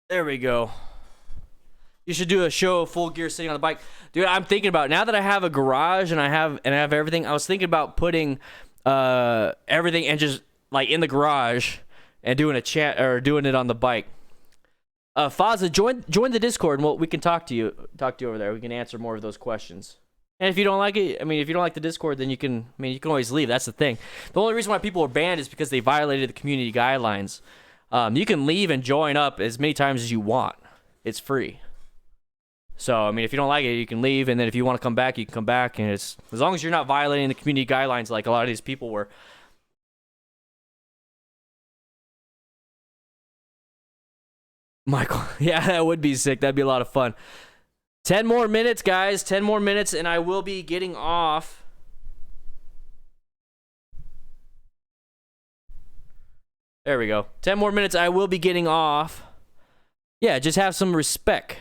There we go. You should do a show of full gear sitting on the bike. Dude, I'm thinking about, now that I have a garage and I have everything, I was thinking about putting everything and just like in the garage and doing a chat or doing it on the bike. Fazza, join the Discord and we can talk to you over there. We can answer more of those questions. And if you don't like it, I mean, if you don't like the Discord, then you can always leave. That's the thing. The only reason why people are banned is because they violated the community guidelines. You can leave and join up as many times as you want. It's free. So, I mean, if you don't like it, you can leave, and then if you want to come back, you can come back, and it's as long as you're not violating the community guidelines like a lot of these people were. Michael, yeah, that would be sick. That'd be a lot of fun. 10 more minutes, guys. 10 more minutes, and I will be getting off. There we go. 10 more minutes, I will be getting off. Yeah, just have some respect.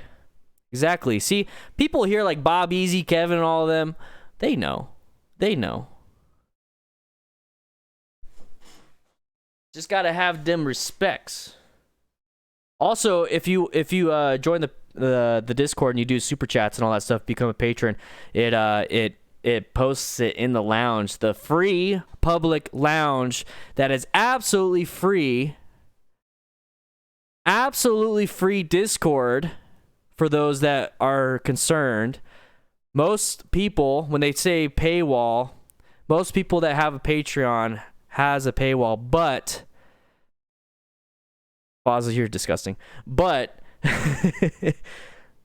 Exactly. See, people here like Bob Easy, Kevin, and all of them, they know. They know. Just gotta have them respects. Also, if you join the Discord and you do super chats and all that stuff, become a patron, it posts it in the lounge, the free public lounge that is absolutely free Discord for those that are concerned. Most people, when they say paywall, most people that have a Patreon has a paywall, but Fozzie, you're disgusting. But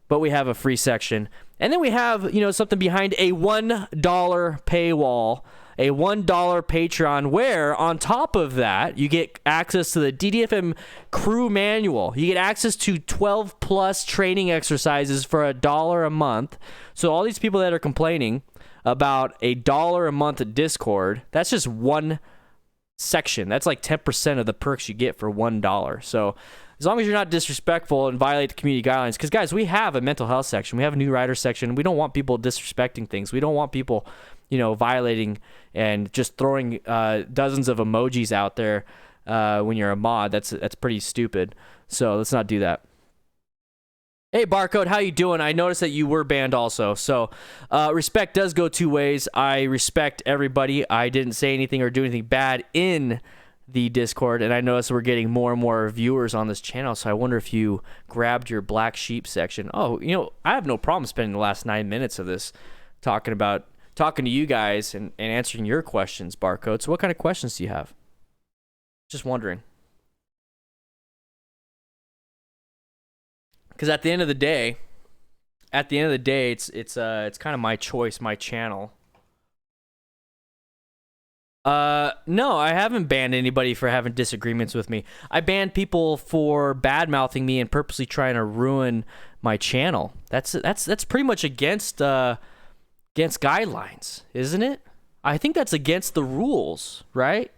but we have a free section. And then we have, something behind a $1 paywall, a $1 Patreon, where on top of that, you get access to the DDFM crew manual. You get access to 12 plus training exercises for $1 a month. So all these people that are complaining about $1 a month at Discord, that's just one section. That's like 10% of the perks you get for $1. So as long as you're not disrespectful and violate the community guidelines, because guys, we have a mental health section, we have a new rider section. We don't want people disrespecting things. We don't want people, violating and just throwing dozens of emojis out there when you're a mod. That's pretty stupid. So let's not do that. Hey Barcode, how you doing? I noticed that you were banned also. So respect does go two ways. I respect everybody. I didn't say anything or do anything bad in the Discord, and I noticed we're getting more and more viewers on this channel, so I wonder if you grabbed your black sheep section. Oh, I have no problem spending the last 9 minutes of this talking to you guys and answering your questions, Barcode. So what kind of questions do you have? Just wondering. Because at the end of the day, it's kind of my choice, my channel. No, I haven't banned anybody for having disagreements with me. I banned people for bad-mouthing me and purposely trying to ruin my channel. That's pretty much against guidelines, isn't it? I think that's against the rules, right?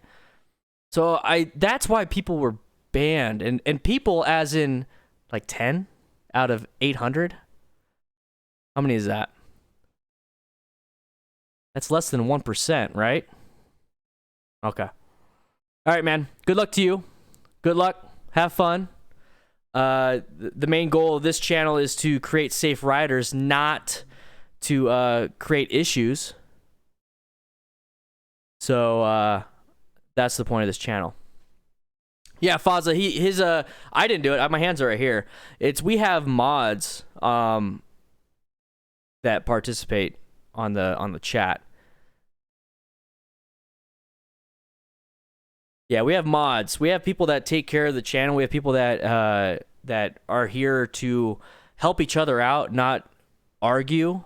So that's why people were banned, and people as in like 10 out of 800. How many is that? That's less than 1%, right? Okay. All right, man. Good luck to you. Good luck. Have fun. The main goal of this channel is to create safe riders, not to create issues. So That's the point of this channel. Yeah, Fazza, his I didn't do it. My hands are right here. We have mods that participate on the chat. Yeah, we have mods. We have people that take care of the channel. We have people that that are here to help each other out, not argue.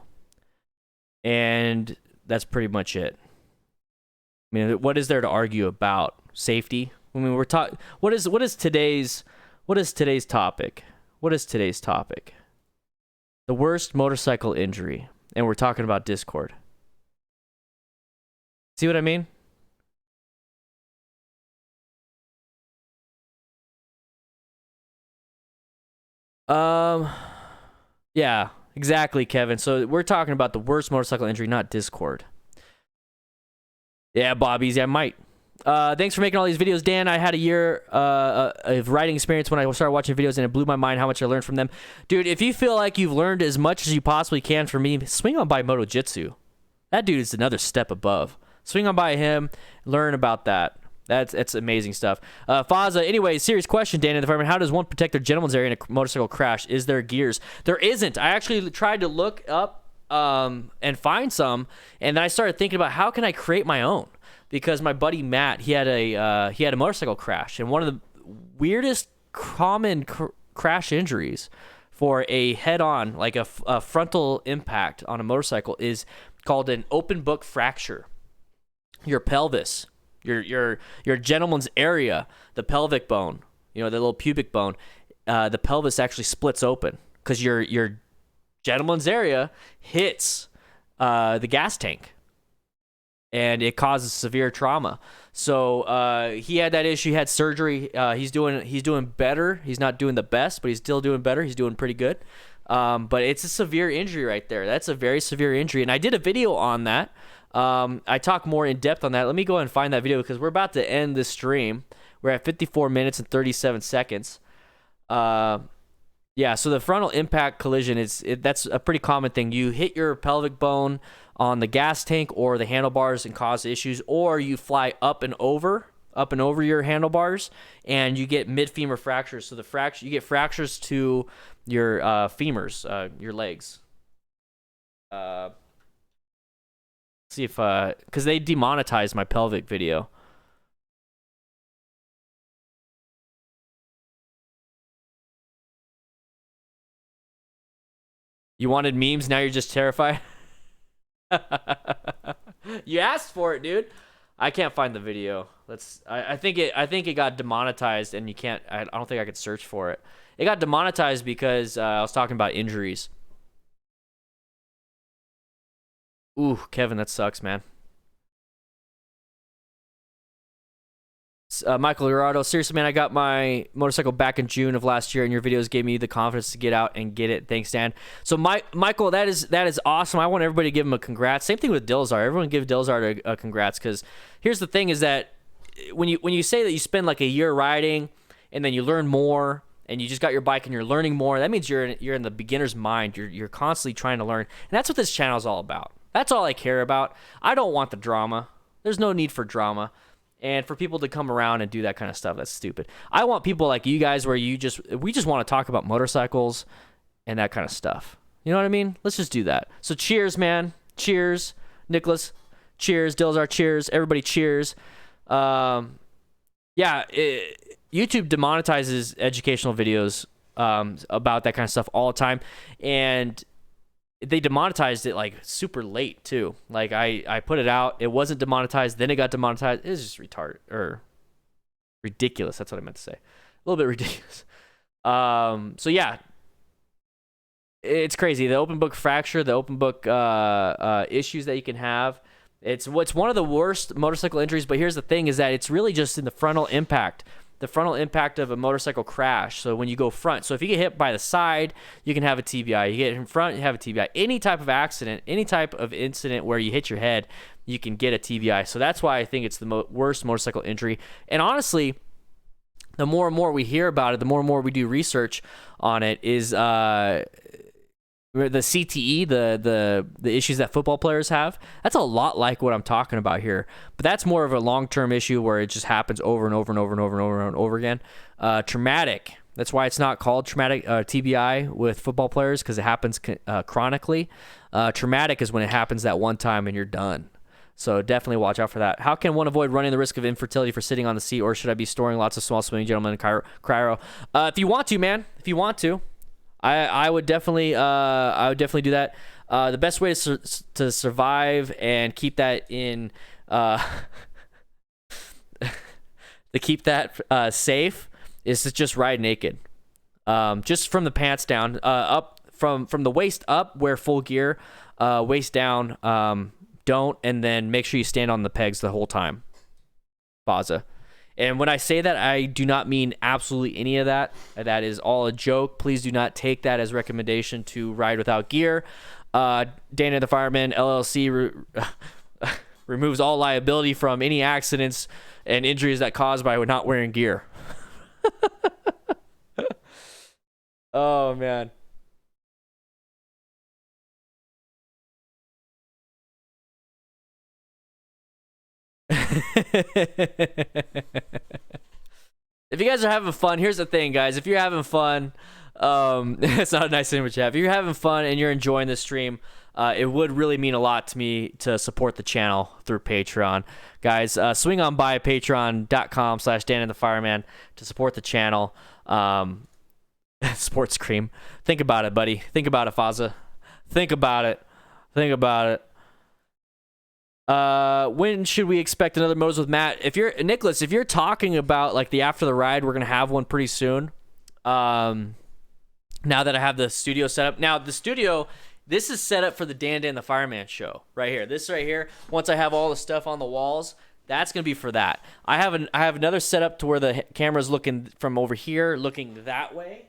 And that's pretty much it. I mean, what is there to argue about? Safety? I mean, we're talking. What is today's topic? What is today's topic? The worst motorcycle injury, and we're talking about Discord. See what I mean? Yeah, exactly, Kevin. So we're talking about the worst motorcycle injury, not Discord. Yeah, Bobbies, I might. Thanks for making all these videos, Dan. I had a year of writing experience when I started watching videos, and it blew my mind how much I learned from them. Dude, if you feel like you've learned as much as you possibly can from me, swing on by Moto Jitsu. That dude is another step above. Swing on by him, learn about that. That's amazing stuff. Fazza, anyway, serious question, DanDanTheFireman. How does one protect their gentleman's area in a motorcycle crash? Is there gears? There isn't. I actually tried to look up and find some, and then I started thinking about how can I create my own, because my buddy Matt, he had a motorcycle crash, and one of the weirdest common crash injuries for a head-on, like a frontal impact on a motorcycle, is called an open book fracture. Your pelvis, your gentleman's area, the pelvic bone, the little pubic bone, the pelvis actually splits open because your gentleman's area hits the gas tank, and it causes severe trauma. So he had that issue. He had surgery. He's doing better. He's not doing the best, but he's still doing better. He's doing pretty good. But it's a severe injury right there. That's a very severe injury, and I did a video on that. I talk more in depth on that. Let me go ahead and find that video because we're about to end this stream. We're at 54 minutes and 37 seconds. Yeah, so the frontal impact collision that's a pretty common thing. You hit your pelvic bone on the gas tank or the handlebars and cause issues, or you fly up and over your handlebars and you get mid-femur fractures. So you get fractures to your femurs, your legs. See if because they demonetized my pelvic video. You wanted memes, now you're just terrified. You asked for it, dude. I can't find the video. I think it got demonetized, and you can't. I don't think I could search for it. It got demonetized because I was talking about injuries. Ooh, Kevin, that sucks, man. Michael Gerardo, seriously, man, I got my motorcycle back in June of last year, and your videos gave me the confidence to get out and get it. Thanks, Dan. So, Michael, that is awesome. I want everybody to give him a congrats. Same thing with Dilzar. Everyone give Dilzar a congrats, because here's the thing: is that when you say that you spend like a year riding, and then you learn more, and you just got your bike and you're learning more, that means you're in the beginner's mind. You're constantly trying to learn, and that's what this channel is all about. That's all I care about. I don't want the drama. There's no need for drama. And for people to come around and do that kind of stuff, that's stupid. I want people like you guys where we just want to talk about motorcycles and that kind of stuff. You know what I mean? Let's just do that. So cheers, man. Cheers, Nicholas. Cheers, Dilzar. Cheers. Everybody cheers. Yeah, YouTube demonetizes educational videos about that kind of stuff all the time. And they demonetized it like super late too. Like I put it out, it wasn't demonetized, then it got demonetized. It's just retarded or ridiculous. That's what I meant to say. A little bit ridiculous. So yeah, it's crazy. The open book fracture, the open book issues that you can have. It's one of the worst motorcycle injuries. But here's the thing: is that it's really just in the frontal impact. The frontal impact of a motorcycle crash. So when you go front, so if you get hit by the side, you can have a TBI. You get in front, you have a TBI. Any type of accident, any type of incident where you hit your head, you can get a TBI. So that's why I think it's the worst motorcycle injury. And honestly, the more and more we hear about it, the more and more we do research on it, is the CTE, the issues that football players have. That's a lot like what I'm talking about here, but that's more of a long-term issue where it just happens over and over and over and over and over and over again. Traumatic. That's why it's not called traumatic TBI with football players, because it happens chronically. Traumatic is when it happens that one time and you're done. So definitely watch out for that. How can one avoid running the risk of infertility for sitting on the seat, or should I be storing lots of small swimming gentlemen in cryo? If you want to, man, if you want to, I would definitely do that. The best way to survive and keep that in to keep that safe is to just ride naked, just from the pants down, up from the waist up, wear full gear, waist down, don't, and then make sure you stand on the pegs the whole time. Baza. And when I say that, I do not mean absolutely any of that. That is all a joke. Please do not take that as recommendation to ride without gear. DanDanTheFireman LLC removes all liability from any accidents and injuries that caused by not wearing gear. Oh, man. If you guys are having fun, here's the thing, guys. If you're having fun, it's not a nice thing to have. If you're having fun and you're enjoying the stream, it would really mean a lot to me to support the channel through Patreon. Guys, swing on by patreon.com/DanDanTheFireman to support the channel. Sports cream. Think about it, buddy. Think about it, Faza. Think about it. Think about it. When should we expect another Modes with Matt? If you're Nicholas, if you're talking about like the after the ride, we're gonna have one pretty soon. Now that I have the studio set up. Now the studio, this is set up for the DanDanTheFireman show right here. This right here. Once I have all the stuff on the walls, that's gonna be for that. I have another setup to where the camera's looking from over here, looking that way.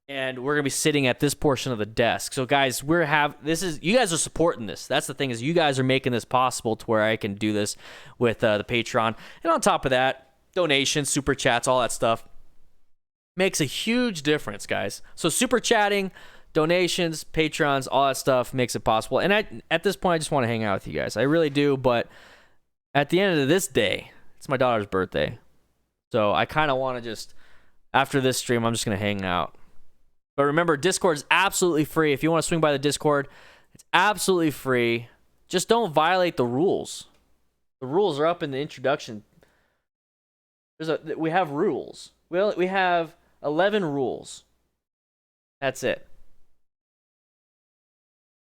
And we're gonna be sitting at this portion of the desk. So guys, you guys are supporting this. That's the thing, is you guys are making this possible to where I can do this with the Patreon. And on top of that, donations, super chats, all that stuff makes a huge difference, guys. So super chatting, donations, Patrons, all that stuff makes it possible. And at this point, I just want to hang out with you guys. I really do. But at the end of this day, it's my daughter's birthday. So I kind of want to just, after this stream, I'm just gonna hang out. But remember, Discord is absolutely free. If you want to swing by the Discord, it's absolutely free. Just don't violate the rules. The rules are up in the introduction. We have rules. We have 11 rules. That's it.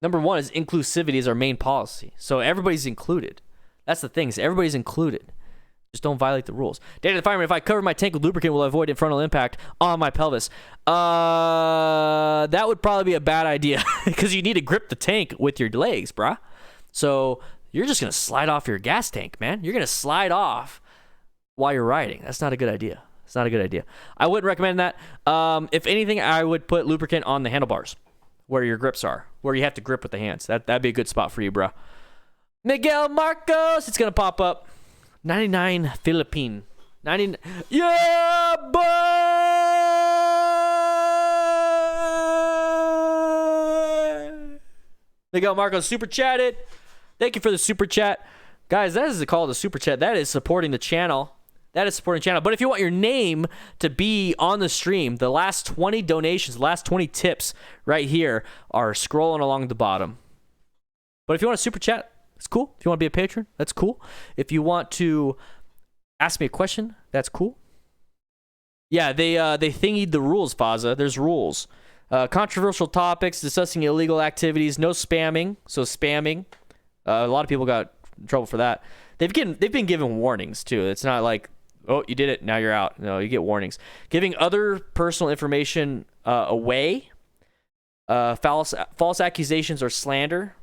Number 1 is inclusivity is our main policy. So everybody's included. That's the thing. Everybody's included. Just don't violate the rules. DanDanTheFireman, if I cover my tank with lubricant, will I avoid frontal impact on my pelvis? That would probably be a bad idea because you need to grip the tank with your legs, bruh. So you're just going to slide off your gas tank, man. You're going to slide off while you're riding. That's not a good idea. It's not a good idea. I wouldn't recommend that. If anything, I would put lubricant on the handlebars where your grips are, where you have to grip with the hands. That'd be a good spot for you, bruh. Miguel Marcos, it's going to pop up. 99 Philippine. 99. Yeah, boy! Miguel Marcos super chatted. Thank you for the super chat. Guys, that is called a super chat. That is supporting the channel. That is supporting the channel. But if you want your name to be on the stream, the last 20 donations, the last 20 tips right here are scrolling along the bottom. But if you want a super chat, it's cool. If you want to be a patron, that's cool. If you want to ask me a question, that's cool. Yeah, they thingied the rules, Faza. There's rules. Controversial topics, discussing illegal activities, no spamming. So spamming, a lot of people got in trouble for that. They've been given warnings too. It's not like, oh, you did it, now you're out. No, you get warnings. Giving other personal information away, false accusations or slander.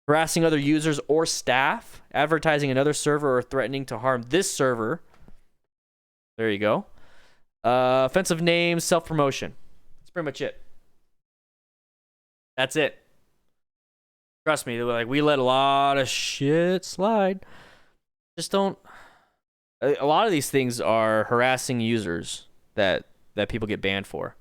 Harassing other users or staff, advertising another server, or threatening to harm this server. There you go. Offensive names, self-promotion. That's pretty much it. That's it. Trust me, we let a lot of shit slide. Just don't. A lot of these things are harassing users that people get banned for.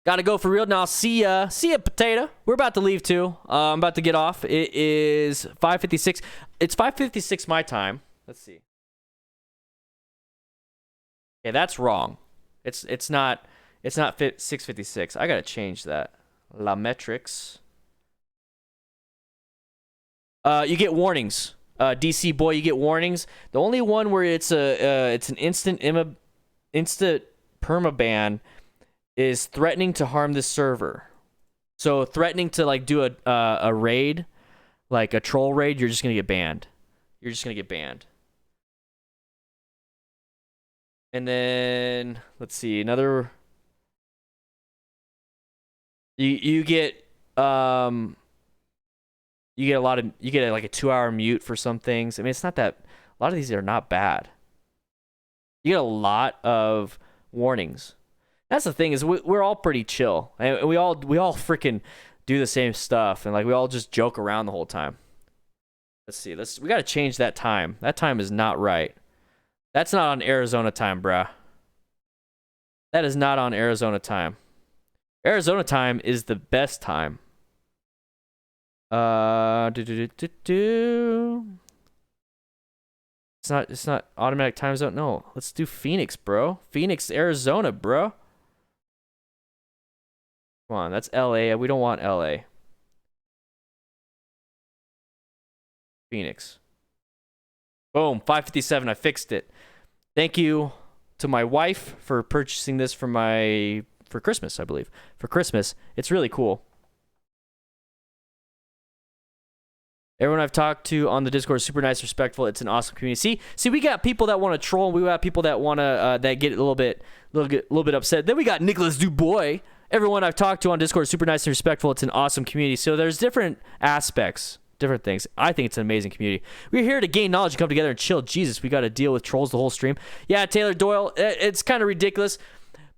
Gotta go for real now. See ya, potato. We're about to leave too. I'm about to get off. It is 5:56. It's 5:56 my time. Let's see. Okay, that's wrong. It's not 6:56. I gotta change that. La metrics. You get warnings. DC boy, you get warnings. The only one where it's an instant permaban is threatening to harm this server. So threatening to like do a raid, like a troll raid, you're just gonna get banned. You're just gonna get banned. And then let's see, another. You get like a 2-hour mute for some things. I mean, it's not that. A lot of these are not bad. You get a lot of warnings. That's the thing, is we're all pretty chill, and we all freaking do the same stuff, and like we all just joke around the whole time. Let's see. We got to change that time. That time is not right. That's not on Arizona time, bruh. That is not on Arizona time. Arizona time is the best time. It's not automatic time zone. No, let's do Phoenix, bro. Phoenix, Arizona, bro. Come on, that's LA. We don't want LA. Phoenix. Boom, 5:57. I fixed it. Thank you to my wife for purchasing this for Christmas, I believe. For Christmas. It's really cool. Everyone I've talked to on the Discord is super nice, respectful. It's an awesome community. See, we got people that want to troll. We got people that want to that get a little bit upset. Then we got Nicholas Dubois. Everyone I've talked to on Discord is super nice and respectful. It's an awesome community. So there's different aspects, different things. I think it's an amazing community. We're here to gain knowledge and come together and chill. Jesus, we got to deal with trolls the whole stream. Yeah, Taylor Doyle, it's kind of ridiculous.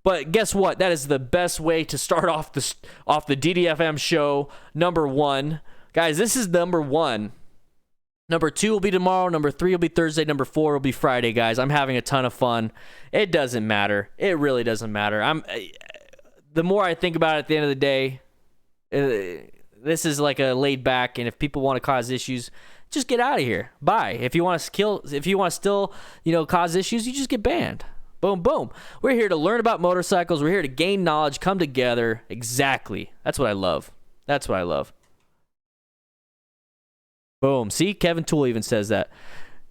But guess what? That is the best way to start off the DDFM show, number 1. Guys, this is number 1. Number 2 will be tomorrow. Number 3 will be Thursday. Number 4 will be Friday, guys. I'm having a ton of fun. It doesn't matter. It really doesn't matter. The more I think about it at the end of the day, this is like a laid back, and if people want to cause issues, just get out of here. Bye. If you want to still, cause issues, you just get banned. Boom, boom. We're here to learn about motorcycles. We're here to gain knowledge, come together. Exactly. That's what I love. That's what I love. Boom. See, Kevin Toole even says that.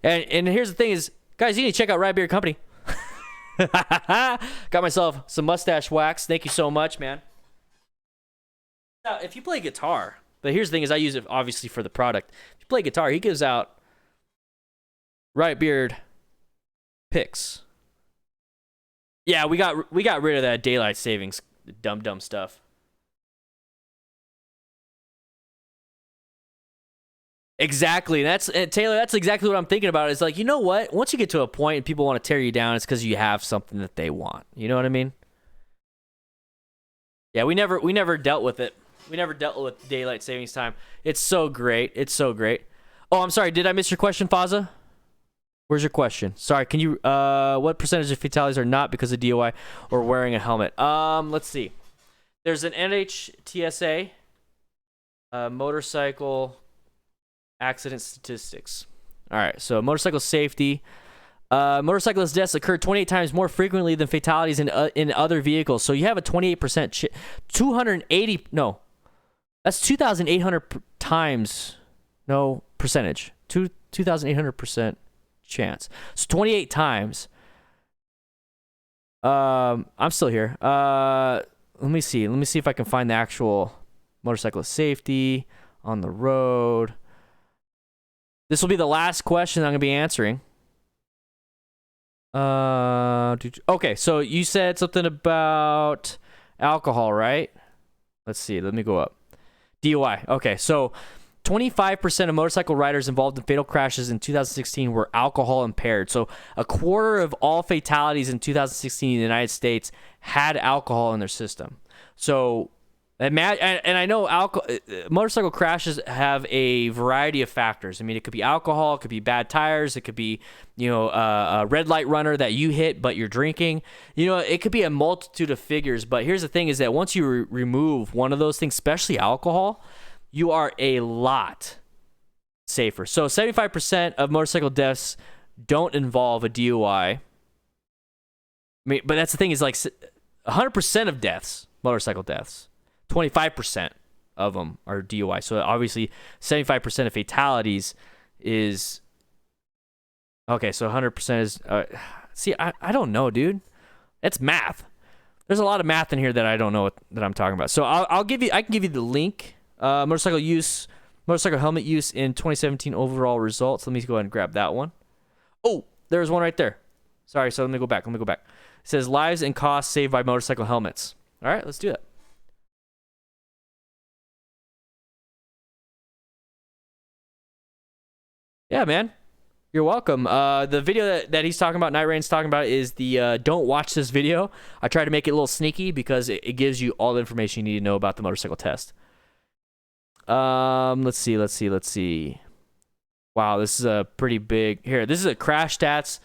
And here's the thing is, guys, you need to check out Ride Beard Company. Got myself some mustache wax. Thank you so much, man. Now, if you play guitar, but here's the thing is, I use it obviously for the product. If you play guitar, he gives out Ride Beard picks. Yeah, we got rid of that daylight savings dumb stuff. Exactly. Taylor, that's exactly what I'm thinking about. It's like, you know what? Once you get to a point and people want to tear you down, it's because you have something that they want. You know what I mean? Yeah, we never dealt with it. We never dealt with daylight savings time. It's so great. It's so great. Oh, I'm sorry. Did I miss your question, Faza? Where's your question? Sorry. Can you what percentage of fatalities are not because of DOI or wearing a helmet? Let's see. There's an NHTSA motorcycle accident statistics. All right, so motorcycle safety. Motorcyclist deaths occur 28 times more frequently than fatalities in other vehicles. So you have a 28% 280. No, that's 2,800 times. No percentage. 2,800% chance. So 28 times. I'm still here. Let me see. Let me see if I can find the actual motorcyclist safety on the road. This will be the last question I'm going to be answering. Okay, so you said something about alcohol, right? Let's see. Let me go up. DUI. Okay, so 25% of motorcycle riders involved in fatal crashes in 2016 were alcohol impaired. So a quarter of all fatalities in 2016 in the United States had alcohol in their system. So And I know motorcycle crashes have a variety of factors. I mean, it could be alcohol, it could be bad tires, it could be, a red light runner that you hit but you're drinking. It could be a multitude of figures. But here's the thing: is that once you remove one of those things, especially alcohol, you are a lot safer. So 75% of motorcycle deaths don't involve a DUI. I mean, but that's the thing, is like 100% of deaths, motorcycle deaths, 25% of them are DUI. So obviously 75% of fatalities is okay. So 100% is see, I don't know, dude. It's math. There's a lot of math in here that I don't know that I'm talking about. So I can give you the link. Motorcycle helmet use in 2017 overall results. Let me go ahead and grab that one. Oh, there's one right there. Sorry. So let me go back. It says lives and costs saved by motorcycle helmets. All right, let's do that. Yeah, man. You're welcome. The video that he's talking about, Night Rain's talking about, is the don't watch this video. I try to make it a little sneaky because it gives you all the information you need to know about the motorcycle test. Let's see. Wow, this is a pretty big... Here, this is a crash stats.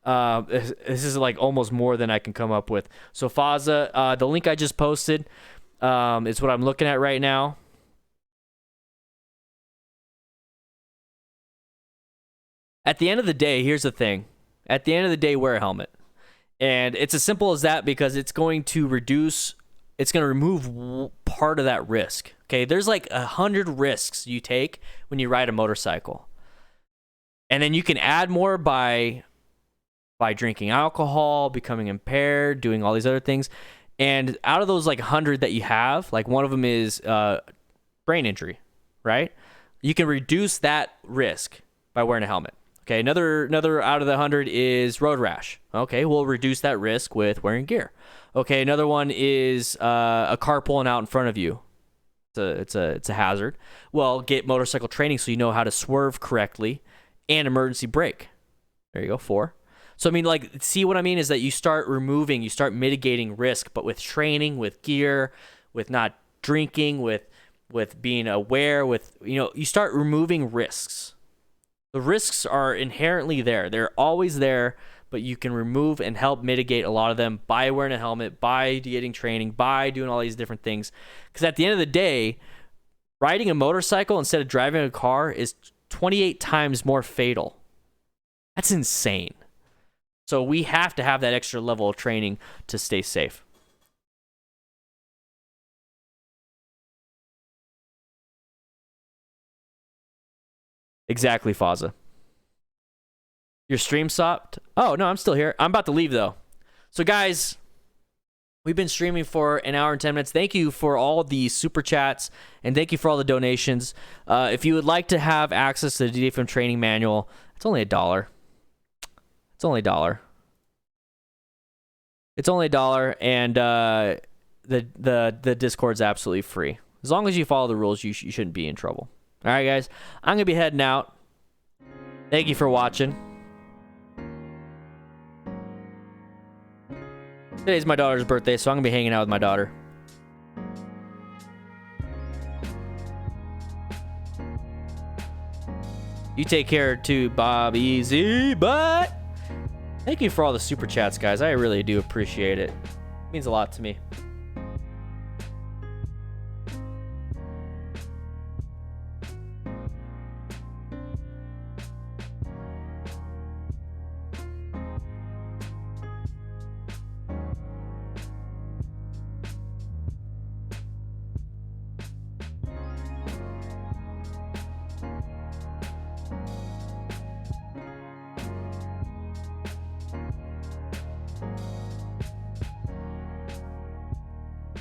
This is like almost more than I can come up with. So FASA, the link I just posted is what I'm looking at right now. At the end of the day, here's the thing. At the end of the day, wear a helmet. And it's as simple as that, because it's going to remove part of that risk. Okay, there's like 100 risks you take when you ride a motorcycle. And then you can add more by drinking alcohol, becoming impaired, doing all these other things. And out of those like 100 that you have, like one of them is brain injury, right? You can reduce that risk by wearing a helmet. Okay, another out of the 100 is road rash. Okay, we'll reduce that risk with wearing gear. Okay, another one is a car pulling out in front of you. It's a hazard. Well, get motorcycle training so you know how to swerve correctly and emergency brake. There you go, 4. So I mean, like, see what I mean is that you start mitigating risk, but with training, with gear, with not drinking, with being aware, you start removing risks. The risks are inherently there. They're always there, but you can remove and help mitigate a lot of them by wearing a helmet, by getting training, by doing all these different things. Because at the end of the day, riding a motorcycle instead of driving a car is 28 times more fatal. That's insane. So we have to have that extra level of training to stay safe. Exactly, Faza. Your stream stopped? Oh, no, I'm still here. I'm about to leave, though. So, guys, we've been streaming for an hour and 10 minutes. Thank you for all the super chats, and thank you for all the donations. If you would like to have access to the DDFM training manual, it's only $1. It's only $1. It's only $1, and the Discord's absolutely free. As long as you follow the rules, you shouldn't be in trouble. All right, guys, I'm going to be heading out. Thank you for watching. Today's my daughter's birthday, so I'm going to be hanging out with my daughter. You take care too, Bob. Easy, but thank you for all the super chats, guys. I really do appreciate it. It means a lot to me.